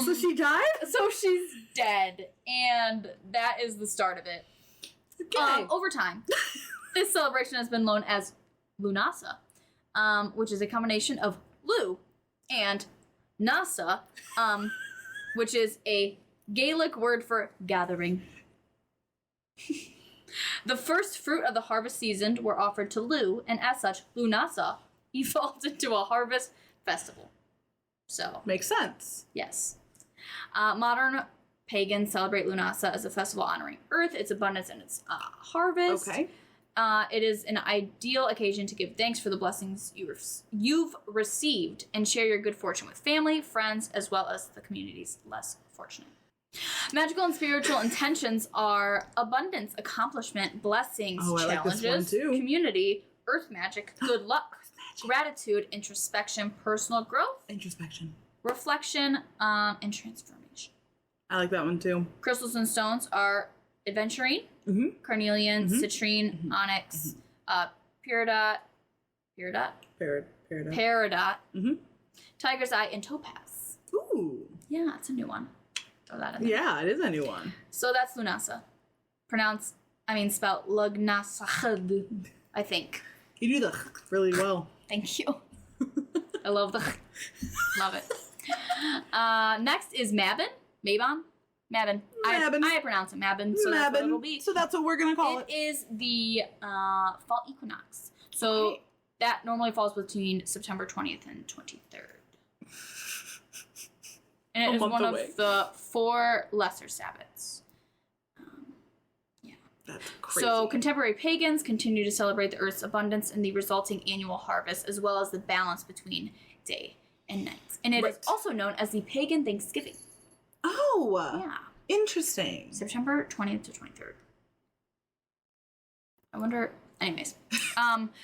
So she died? So she's dead, and that is the start of it. Okay. Over time, this celebration has been known as Lunasa, which is a combination of Lu and Nasa, which is a Gaelic word for gathering. The first fruit of the harvest season were offered to Lu, and as such, Lunasa evolved into a harvest festival. So makes sense. Yes. Modern pagans celebrate Lunasa as a festival honoring Earth, its abundance, and its harvest. Okay. It is an ideal occasion to give thanks for the blessings you've received and share your good fortune with family, friends, as well as the community's less fortunate. Magical and spiritual intentions are abundance, accomplishment, blessings, challenges, community, earth magic, good luck, gratitude, introspection, personal growth, reflection, and transformation. I like that one too. Crystals and stones are aventurine, carnelian, citrine, onyx, peridot, tiger's eye, and topaz. Ooh. Yeah, it's a new one. Throw that in there. Yeah, it is a new one. So that's Lunasa. Spelled Lugnasad, I think. You do the really well. Thank you. I love the love it. Next is Mabon. Mabon. I pronounce it Mabon, so that's what it'll be. So that's what we're gonna call it. It is the fall equinox. So that normally falls between September 20th and 23rd. And it is one of the 4 lesser Sabbats. That's crazy. So contemporary pagans continue to celebrate the Earth's abundance and the resulting annual harvest, as well as the balance between day and night. And it is also known as the pagan Thanksgiving. Oh. Yeah. Interesting. September 20th to 23rd. I wonder... Anyways.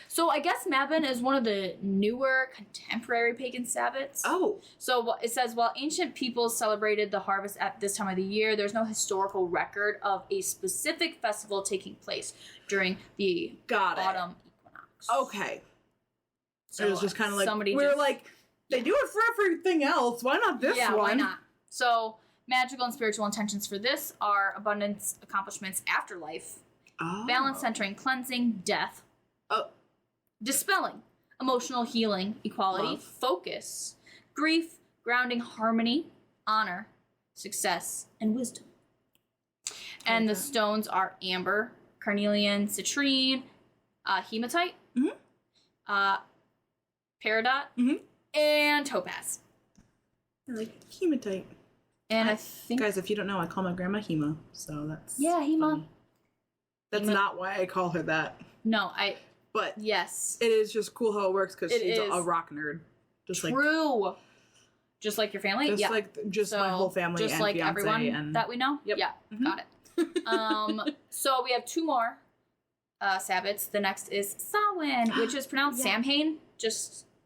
So I guess Mabon is one of the newer contemporary pagan Sabbats. Oh. So it says, while ancient peoples celebrated the harvest at this time of the year, there's no historical record of a specific festival taking place during the autumn equinox. Okay. So it was just kind of like, they yeah. do it for everything else. Why not this one? Yeah, why not? So magical and spiritual intentions for this are abundance, accomplishments, afterlife, balance, centering, cleansing, death, dispelling, emotional healing, equality, focus, grief, grounding, harmony, honor, success, and wisdom. And the stones are amber, carnelian, citrine, hematite, peridot, and topaz. I like hematite. And I think... Guys, if you don't know, I call my grandma Hema, so that's Hema. funny. That's not why I call her that. No, But yes, it is just cool how it works because she's a rock nerd. Just true. Just like your family? Just like my whole family just and like fiancé everyone that we know? Yep. Yeah, got it. So we have two more Sabbats. The next is Samhain, which is pronounced Samhain.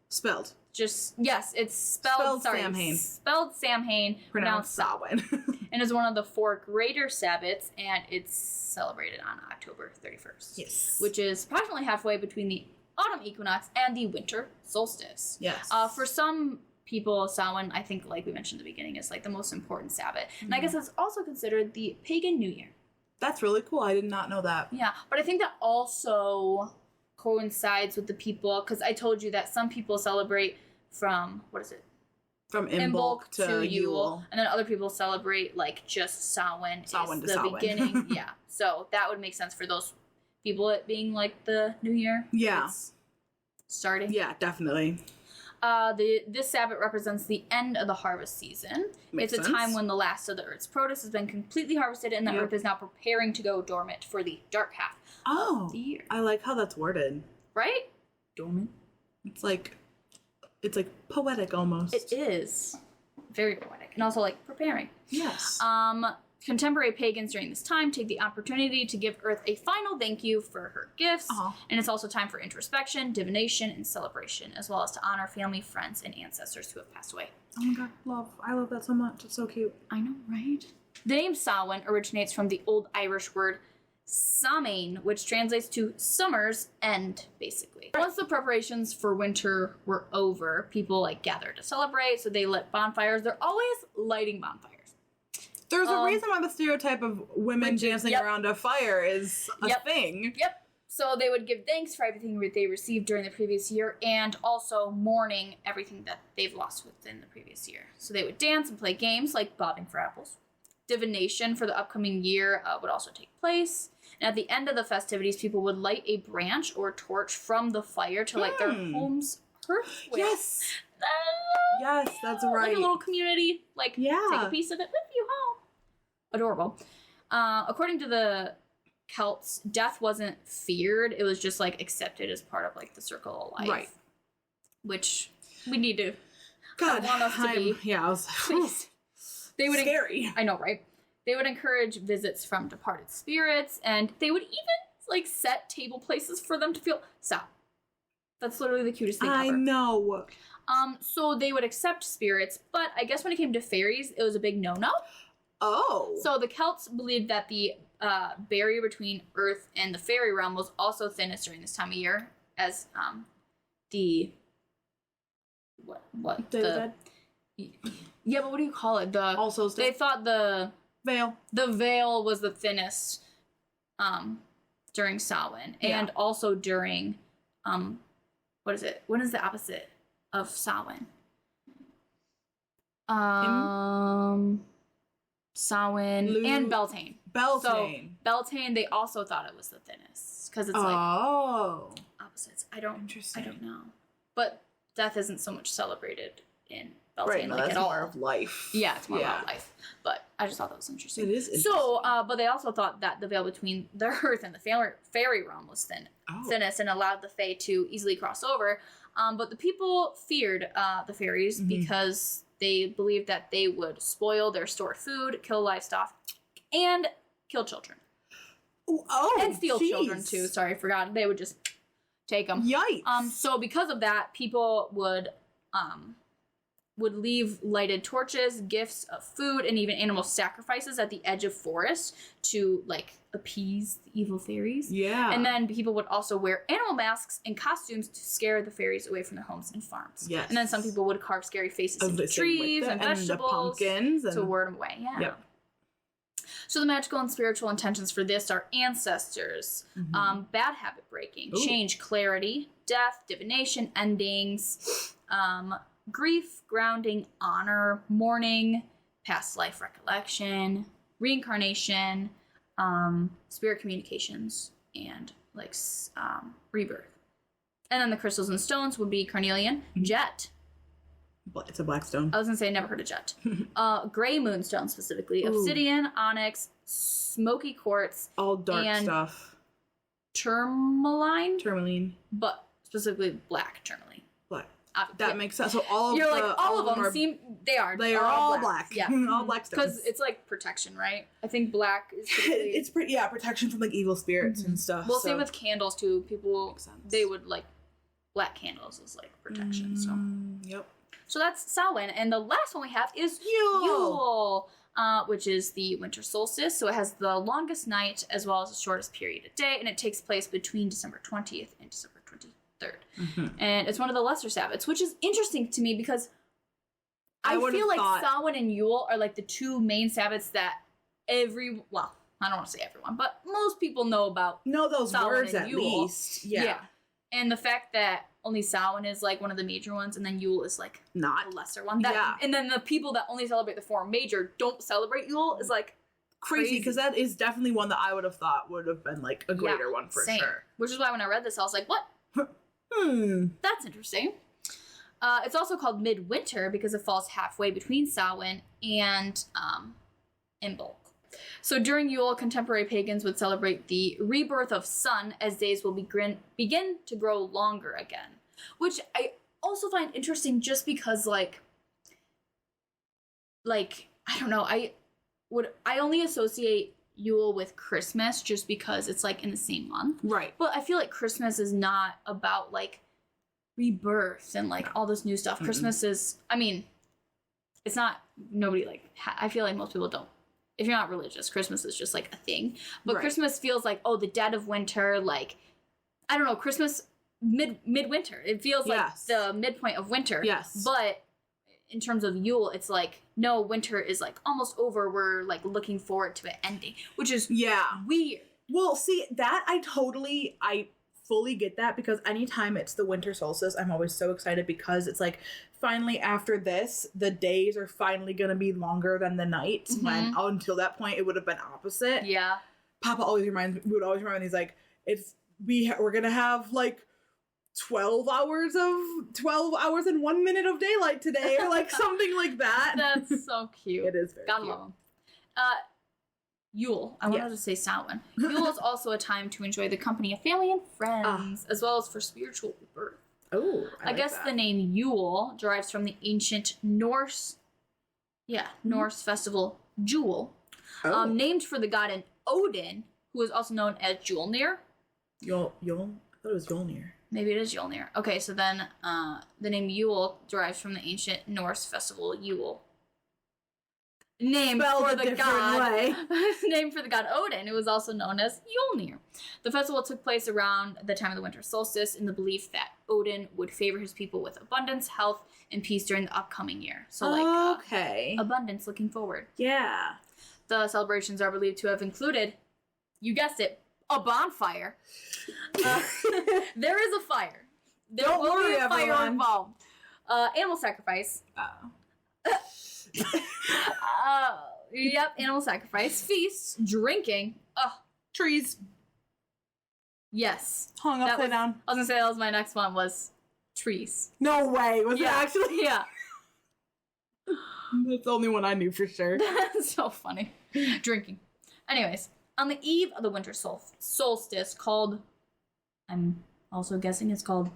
Spelled. Yes, it's spelled Samhain. Spelled Samhain, pronounced Samhain. And is one of the 4 greater Sabbats, and it's celebrated on October 31st. Yes. Which is approximately halfway between the autumn equinox and the winter solstice. Yes. For some people, Samhain, I think, like we mentioned at the beginning, is like the most important Sabbat. And I guess it's also considered the pagan New Year. That's really cool. I did not know that. Yeah, but I think that also coincides with the people, because I told you that some people celebrate from, from Imbolc to Yule. And then other people celebrate like just Samhain to the Samhain. beginning. Yeah. So that would make sense for those people, it being like the New Year. Yeah. It's starting. Yeah, definitely. This Sabbath represents the end of the harvest season. Makes it's sense. A time when the last of the earth's produce has been completely harvested and the earth is now preparing to go dormant for the dark half of the year. I like how that's worded. Right? Dormant. It's like poetic almost. It is. Very poetic. And also like preparing. Yes. Contemporary pagans during this time take the opportunity to give Earth a final thank you for her gifts. And it's also time for introspection, divination, and celebration, as well as to honor family, friends, and ancestors who have passed away. Oh my god, I love that so much. It's so cute. I know, right? The name Samhain originates from the Old Irish word Samhain, which translates to summer's end, basically. Once the preparations for winter were over, people gathered to celebrate, so they lit bonfires. They're always lighting bonfires. There's a reason why the stereotype of women dancing around a fire is a thing. Yep. So they would give thanks for everything that they received during the previous year and also mourning everything that they've lost within the previous year. So they would dance and play games like bobbing for apples. Divination for the upcoming year would also take place. And at the end of the festivities, people would light a branch or torch from the fire to light their home's hearth with. Yes. Yes, that's right. Like a little community. Take a piece of it with you home. Adorable. According to the Celts, death wasn't feared. It was just accepted as part of the circle of life. Right. Which we need to. God, want us to be. Yeah, I was please. They would scary. I know, right? They would encourage visits from departed spirits, and they would even set table places for them to feel. Stop. That's literally the cutest thing ever. I know. So they would accept spirits, but I guess when it came to fairies, it was a big no-no. Oh. So the Celts believed that the barrier between Earth and the fairy realm was also thinnest during this time of year, as the Dead? Yeah, but what do you call it? They thought the veil was the thinnest during Samhain, and also during what is it? When is the opposite of Samhain? Samhain and Beltane. So Beltane, they also thought it was the thinnest because it's opposites. I don't know, but death isn't so much celebrated in Beltane that's at all. More of life. Yeah, it's more about life. But I just thought that was interesting. It is interesting. So, but they also thought that the veil between the Earth and the fairy realm was thinnest and allowed the Fae to easily cross over. But the people feared the fairies because they believed that they would spoil their stored food, kill livestock, and kill children. Oh, and steal children too. Sorry, I forgot. They would just take them. Yikes. So because of that, people would leave lighted torches, gifts of food, and even animal sacrifices at the edge of forests to like appease the evil fairies. Yeah. And then people would also wear animal masks and costumes to scare the fairies away from their homes and farms. Yes. And then some people would carve scary faces into trees and vegetables, the pumpkins to ward them away. Yeah. Yep. So the magical and spiritual intentions for this are ancestors, bad habit breaking, change, clarity, death, divination, endings, grief, grounding, honor, mourning, past life recollection, reincarnation, spirit communications, and like rebirth. And then the crystals and stones would be carnelian, jet. It's a black stone. I was gonna say I never heard of jet. Gray moonstone specifically, obsidian, onyx, smoky quartz, all dark and stuff. Tourmaline, but specifically black tourmaline. Black. Obviously. That makes sense. So all You're of like all of them seem they are all black. Yeah, all black stones. because it's like protection, right? I think black is it's pretty protection from like evil spirits and stuff. Well, same with candles too. People they would like black candles as like protection. So yep. So that's Samhain, and the last one we have is Yule, which is the winter solstice. So it has the longest night as well as the shortest period of day, and it takes place between December 20th and December 23rd. And it's one of the lesser Sabbats, which is interesting to me because I feel like Samhain and Yule are like the two main Sabbats that I don't want to say everyone, but most people know about. Know those Samhain words and at Yule. least. Yeah. And the fact that only Samhain is like one of the major ones, and then Yule is like not a lesser one. And then the people that only celebrate the four major don't celebrate Yule is like crazy because that is definitely one that I would have thought would have been like a greater one for sure. Which is why when I read this, I was like, what? That's interesting. It's also called midwinter because it falls halfway between Samhain and Imbolc. So during Yule, contemporary pagans would celebrate the rebirth of sun as days will begin to grow longer again. Which I also find interesting just because like I don't know, I only associate Yule with Christmas just because it's like in the same month. Right. But I feel like Christmas is not about like rebirth and like all this new stuff. Christmas is, I mean, it's not, nobody like, I feel like most people don't. If you're not religious, Christmas is just like a thing. But Christmas feels like, the dead of winter, like, I don't know, Christmas midwinter. It feels like the midpoint of winter. Yes. But in terms of Yule, it's like, no, winter is like almost over. We're like looking forward to it ending, which is weird. Well, see, that I fully get that because anytime it's the winter solstice, I'm always so excited because it's like, finally after this, the days are finally going to be longer than the nights. When until that point, it would have been opposite. Yeah. Papa would always remind me, he's like, we're going to have like 12 hours and 1 minute of daylight today, or like something like that. That's so cute. It is very cute. Love them. Yule. I wanted to say Samhain. Yule is also a time to enjoy the company of family and friends, as well as for spiritual rebirth. Oh, I guess the name Yule derives from the ancient Norse festival Jule, named for the god Odin, who is also known as Julnir. Yule? I thought it was Yulnir. Maybe it is Yulnir. Okay, so then the name Yule derives from the ancient Norse festival Yule. Named for the god Odin, who was also known as Yulnir. The festival took place around the time of the winter solstice in the belief that Odin would favor his people with abundance, health, and peace during the upcoming year. So abundance looking forward. Yeah. The celebrations are believed to have included, you guessed it, a bonfire. There is a fire. There will be a fire involved. Animal sacrifice. Animal sacrifice, feasts, drinking, trees. Yes. Hung upside down. I was gonna say that was my next one was trees. No way. Was it actually? Yeah. That's the only one I knew for sure. That's so funny. Drinking. Anyways, on the eve of the winter solstice called, I'm also guessing it's called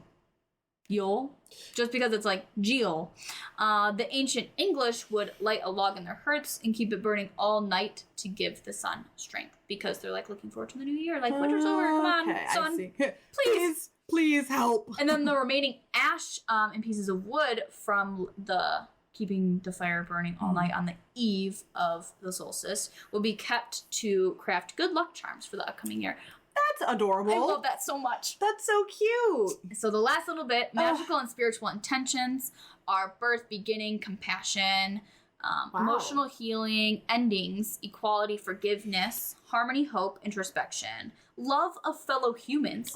Yule, just because it's like Yule. The ancient English would light a log in their hearths and keep it burning all night to give the sun strength because they're like looking forward to the new year. Like winter's over, come on, sun, please Please help. And then the remaining ash and pieces of wood from the keeping the fire burning all night on the eve of the solstice will be kept to craft good luck charms for the upcoming year. That's adorable. I love that so much. That's so cute. So the last little bit, magical and spiritual intentions are birth, beginning, compassion, emotional healing, endings, equality, forgiveness, harmony, hope, introspection, love of fellow humans,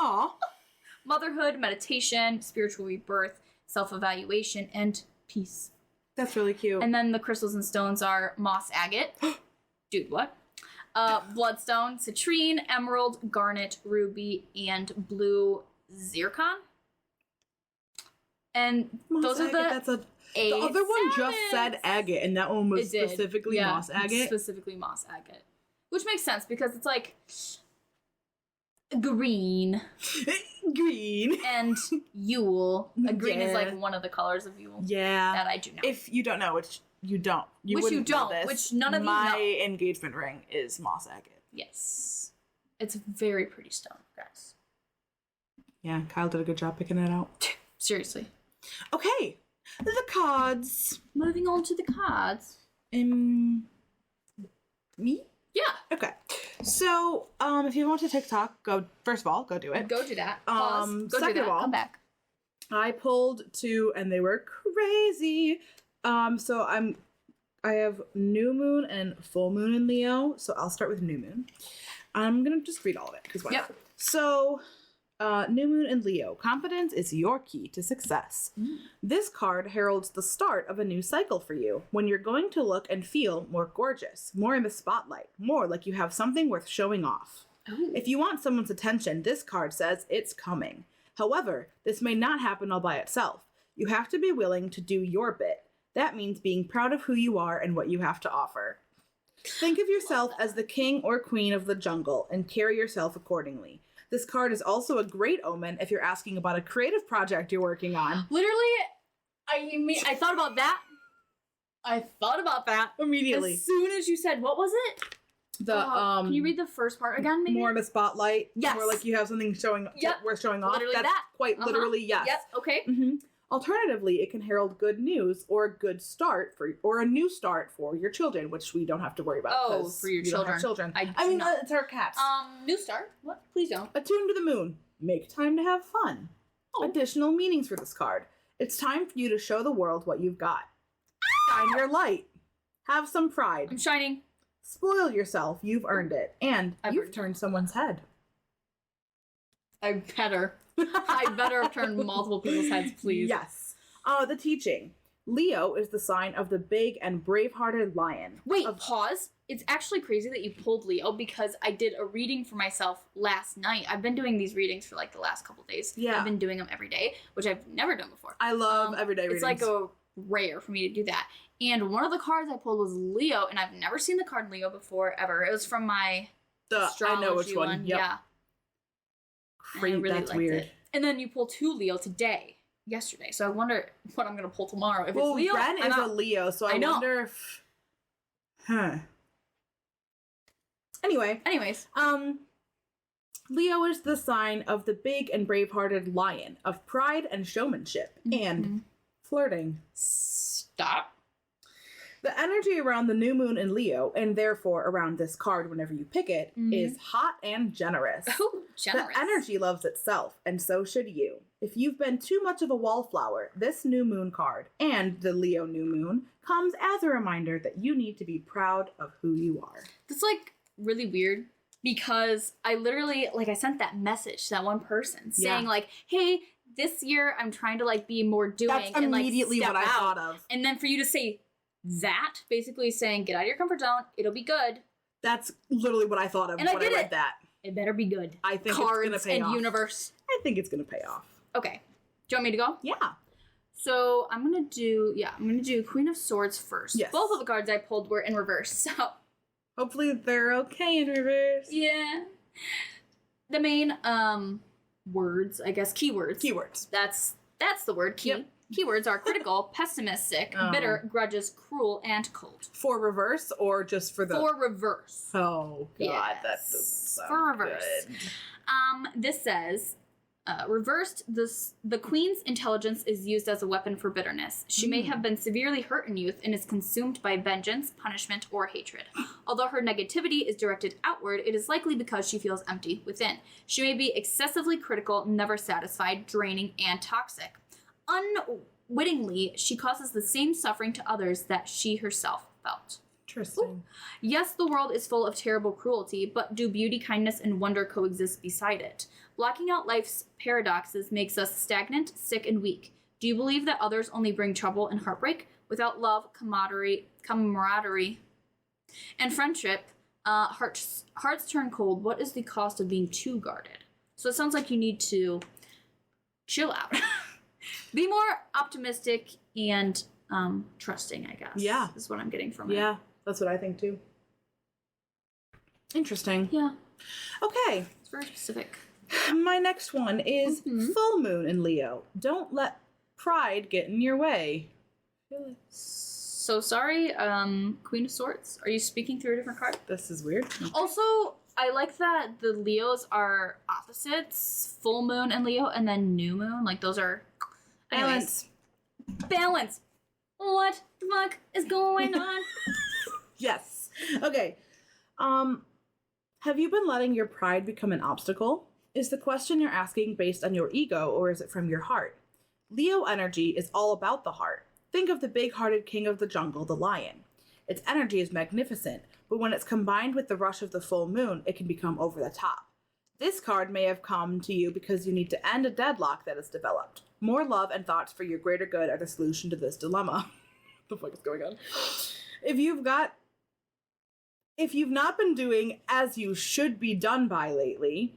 motherhood, meditation, spiritual rebirth, self-evaluation, and peace. That's really cute. And then the crystals and stones are moss agate. Dude, what? Bloodstone, citrine, emerald, garnet, ruby, and blue zircon. And moss those agate, are the the other one just said agate, and that one was specifically moss agate. Specifically moss agate. Which makes sense because it's like green. Green. And Yule. Green is like one of the colors of Yule. Yeah. That I do know. If you don't know, which you don't. Which none of you know. My engagement ring is moss agate. Yes. It's a very pretty stone, guys. Yeah, Kyle did a good job picking it out. Seriously. Okay. The cards. Moving on to the cards. Me? Yeah. Okay. So, if you want to TikTok, first of all, go do it. Go do that. Pause. Go second do that. Of all, come back. I pulled 2 and they were crazy. So I have new moon and full moon in Leo. So I'll start with new moon. I'm going to just read all of it because why not? So, new moon in Leo. Confidence is your key to success. This card heralds the start of a new cycle for you, when you're going to look and feel more gorgeous, more in the spotlight, more like you have something worth showing off. Ooh. If you want someone's attention, this card says it's coming. However, this may not happen all by itself. You have to be willing to do your bit. That means being proud of who you are and what you have to offer. Think of yourself as the king or queen of the jungle and carry yourself accordingly. This card is also a great omen if you're asking about a creative project you're working on. Literally, I thought about that. I thought about that immediately. As soon as you said, what was it? Can you read the first part again, maybe? More in the spotlight. Yes. More like you have something worth showing off. Literally That's that. Quite literally, yes. Yes, okay. Mm-hmm. Alternatively, it can herald good news or a good start or a new start for your children, which we don't have to worry about. Oh, for your children. Don't have children. I mean, it's our cats. New start? What? Please don't. Attune to the moon. Make time to have fun. Oh. Additional meanings for this card. It's time for you to show the world what you've got. Shine your light. Have some pride. I'm shining. Spoil yourself. You've earned it. And you've turned someone's head. I better. I better have turned multiple people's heads, please. Yes. The teaching. Leo is the sign of the big and brave-hearted lion. Wait, pause. It's actually crazy that you pulled Leo because I did a reading for myself last night. I've been doing these readings for like the last couple days. Yeah. I've been doing them every day, which I've never done before. I love everyday readings. It's like a rare for me to do that. And one of the cards I pulled was Leo, and I've never seen the card Leo before, ever. It was from my astrology I know which one. Yep. Yeah. Great, really that's weird. It. And then you pulled 2 Leo yesterday. So I wonder what I'm going to pull tomorrow. If it's Leo, Ren is a Leo, so I wonder if... Anyways. Leo is the sign of the big and brave-hearted lion, of pride and showmanship, and flirting. Stop. The energy around the new moon in Leo, and therefore around this card whenever you pick it, is hot and generous. Oh, generous. The energy loves itself, and so should you. If you've been too much of a wallflower, this new moon card, and the Leo new moon, comes as a reminder that you need to be proud of who you are. That's like really weird, because I literally, I sent that message to that one person saying hey, this year I'm trying to be more doing. That's immediately what I thought of. And then for you to say that, basically saying, get out of your comfort zone, it'll be good. That's literally what I thought of when I read that. It better be good. I think Cards it's going to pay off. Universe. I think it's going to pay off. Okay. Do you want me to go? Yeah. So I'm going to do Queen of Swords first. Yes. Both of the cards I pulled were in reverse, so. Hopefully they're okay in reverse. Yeah. The main, words, I guess, keywords. Keywords. That's the word, key. Yep. Keywords are critical, pessimistic, bitter, grudges, cruel, and cold. For reverse or just for the... For reverse. Oh, God, yes. that doesn't sound For reverse. good. This says, Reversed, the queen's intelligence is used as a weapon for bitterness. She may have been severely hurt in youth and is consumed by vengeance, punishment, or hatred. Although her negativity is directed outward, it is likely because she feels empty within. She may be excessively critical, never satisfied, draining, and toxic. Unwittingly, she causes the same suffering to others that she herself felt. Interesting. Ooh. Yes, the world is full of terrible cruelty, but do beauty, kindness, and wonder coexist beside it? Blocking out life's paradoxes makes us stagnant, sick, and weak. Do you believe that others only bring trouble and heartbreak? Without love, camaraderie, and friendship, hearts turn cold. What is the cost of being too guarded? So it sounds like you need to chill out. Be more optimistic and trusting, I guess. Yeah. Is what I'm getting from it. Yeah, that's what I think too. Interesting. Yeah. Okay. It's very specific. My next one is full moon in Leo. Don't let pride get in your way. So sorry, Queen of Swords. Are you speaking through a different card? This is weird. Okay. Also, I like that the Leos are opposites. Full moon and Leo, and then new moon. Like, those are... Balance. Balance. What the fuck is going on? Yes. Okay. Have you been letting your pride become an obstacle? Is the question you're asking based on your ego, or is it from your heart? Leo energy is all about the heart. Think of the big-hearted king of the jungle, the lion. Its energy is magnificent, but when it's combined with the rush of the full moon, it can become over the top. This card may have come to you because you need to end a deadlock that has developed. More love and thoughts for your greater good are the solution to this dilemma. What the fuck is going on? If you've not been doing as you should be done by lately...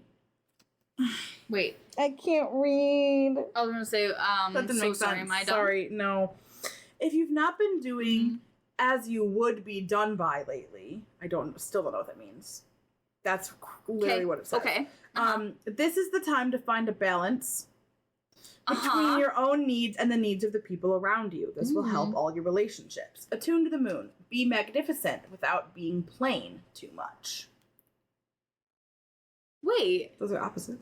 Wait. I can't read. I was gonna say, that didn't so make sorry, sense. my dumb. Sorry, no. If you've not been doing as you would be done by lately, still don't know what that means. That's literally what it says. Okay. This is the time to find a balance between your own needs and the needs of the people around you. This will help all your relationships. Attune to the moon. Be magnificent without being plain too much. Wait. Those are opposite.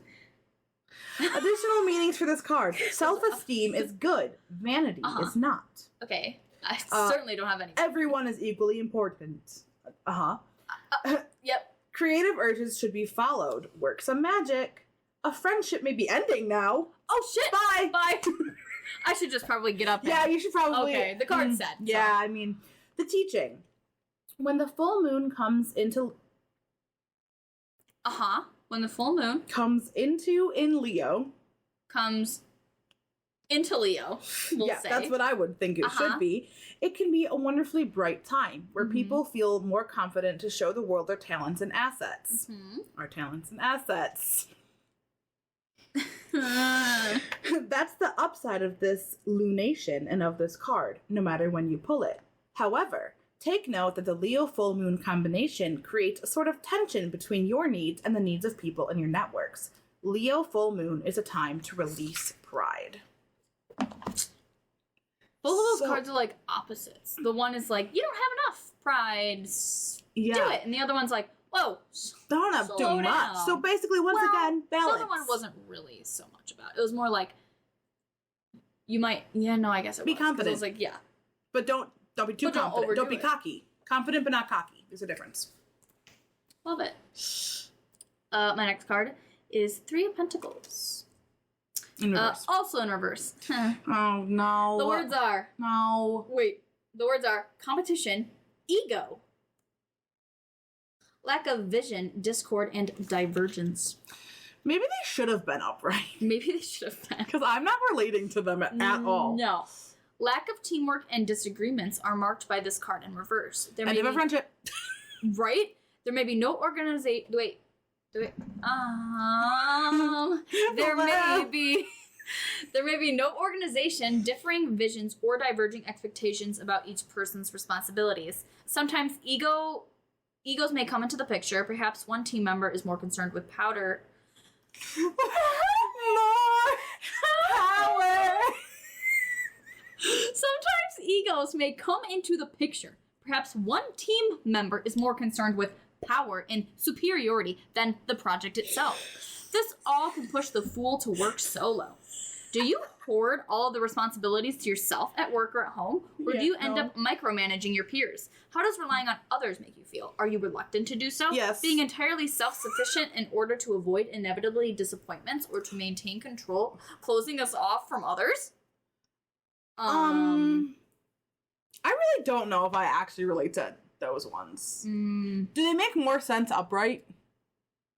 Additional meanings for this card. Self-esteem is good. Vanity is not. Okay. I certainly don't have any. Everyone is equally important. Yep. Creative urges should be followed. Work some magic. A friendship may be ending now. Oh, shit. Bye. Bye. I should just probably get up. Yeah, you should probably. Okay, the card said. Yeah, I mean, the teaching. When the full moon comes into... When the full moon in Leo. Comes into Leo, we'll say. That's what I would think it should be. It can be a wonderfully bright time where people feel more confident to show the world their talents and assets. Our talents and assets. That's the upside of this lunation and of this card, no matter when you pull it. However, take note that the Leo full moon combination creates a sort of tension between your needs and the needs of people in your networks. Leo full moon is a time to release pride. Both of those cards are like opposites. The one is like, you don't have enough pride, do it. And the other one's like, whoa, don't have too much. So basically, once again, balance. The other one wasn't really so much about it. It was more like, you might, I guess it was. Be confident. It was like, yeah. But don't be too confident. Don't be cocky. Confident but not cocky. There's a difference. Love it. My next card is Three of Pentacles. In reverse. Also in reverse. Oh, no. The words are... No. Wait. The words are competition, ego, lack of vision, discord, and divergence. Maybe they should have been upright. Maybe they should have been. Because I'm not relating to them at all. No. Lack of teamwork and disagreements are marked by this card in reverse. End of a friendship. Right? There may be no organization... Wait. There may be no organization, differing visions, or diverging expectations about each person's responsibilities. Sometimes egos may come into the picture. Perhaps one team member is more concerned with more power. Sometimes egos may come into the picture. Perhaps one team member is more concerned with power and superiority than the project itself. This all can push the fool to work solo. Do you hoard all of the responsibilities to yourself at work or at home? Or do you end up micromanaging your peers? How does relying on others make you feel? Are you reluctant to do so? Yes. Being entirely self-sufficient in order to avoid inevitably disappointments or to maintain control, closing us off from others? I really don't know if I actually relate to those ones. Do they make more sense upright?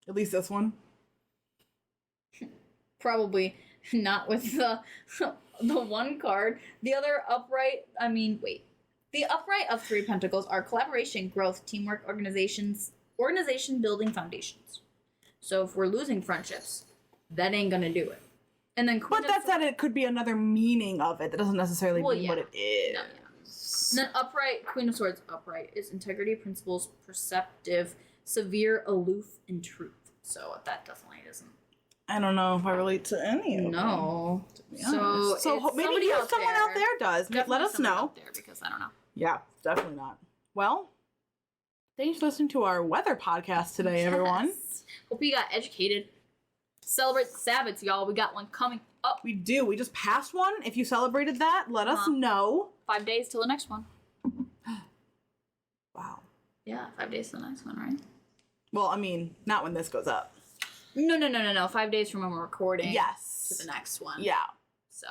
At least this one. Probably not with the one card. The other upright, The upright of 3 pentacles are collaboration, growth, teamwork, organization building foundations. So if we're losing friendships, that ain't gonna do it. And then But that said, it could be another meaning of it. That doesn't necessarily mean what it is. No, yeah. And then upright, Queen of Swords upright is integrity, principles, perceptive, severe, aloof, and truth. So that definitely isn't. I don't know if I relate to any of them. No. So maybe someone out there does. Let us know. Out there because I don't know. Yeah, definitely not. Well, thanks for listening to our weather podcast today, everyone. Hope you got educated. Celebrate the Sabbats, y'all. We got one coming up. We do. We just passed one. If you celebrated that, let us know. 5 days till the next one. Wow. Yeah, 5 days till the next one, right? Well, I mean, not when this goes up. No. 5 days from when we're recording. Yes. To the next one. Yeah. So.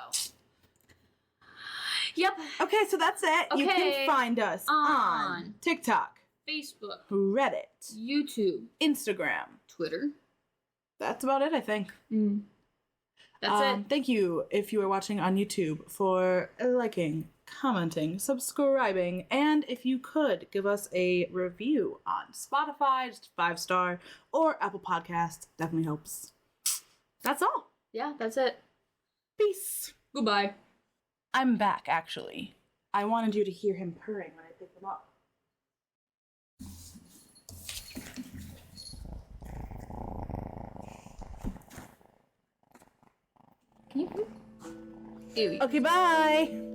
Yep. Okay, so that's it. Okay. You can find us on TikTok, Facebook, Reddit, YouTube, Instagram, Twitter. That's about it, I think. That's it. Thank you, if you are watching on YouTube, for liking, commenting, subscribing, and if you could give us a review on Spotify, just 5-star, or Apple Podcasts, definitely helps. That's all. Yeah, that's it. Peace. Goodbye. I'm back, actually. I wanted you to hear him purring when I picked him up. Can you? Ew. Okay, bye.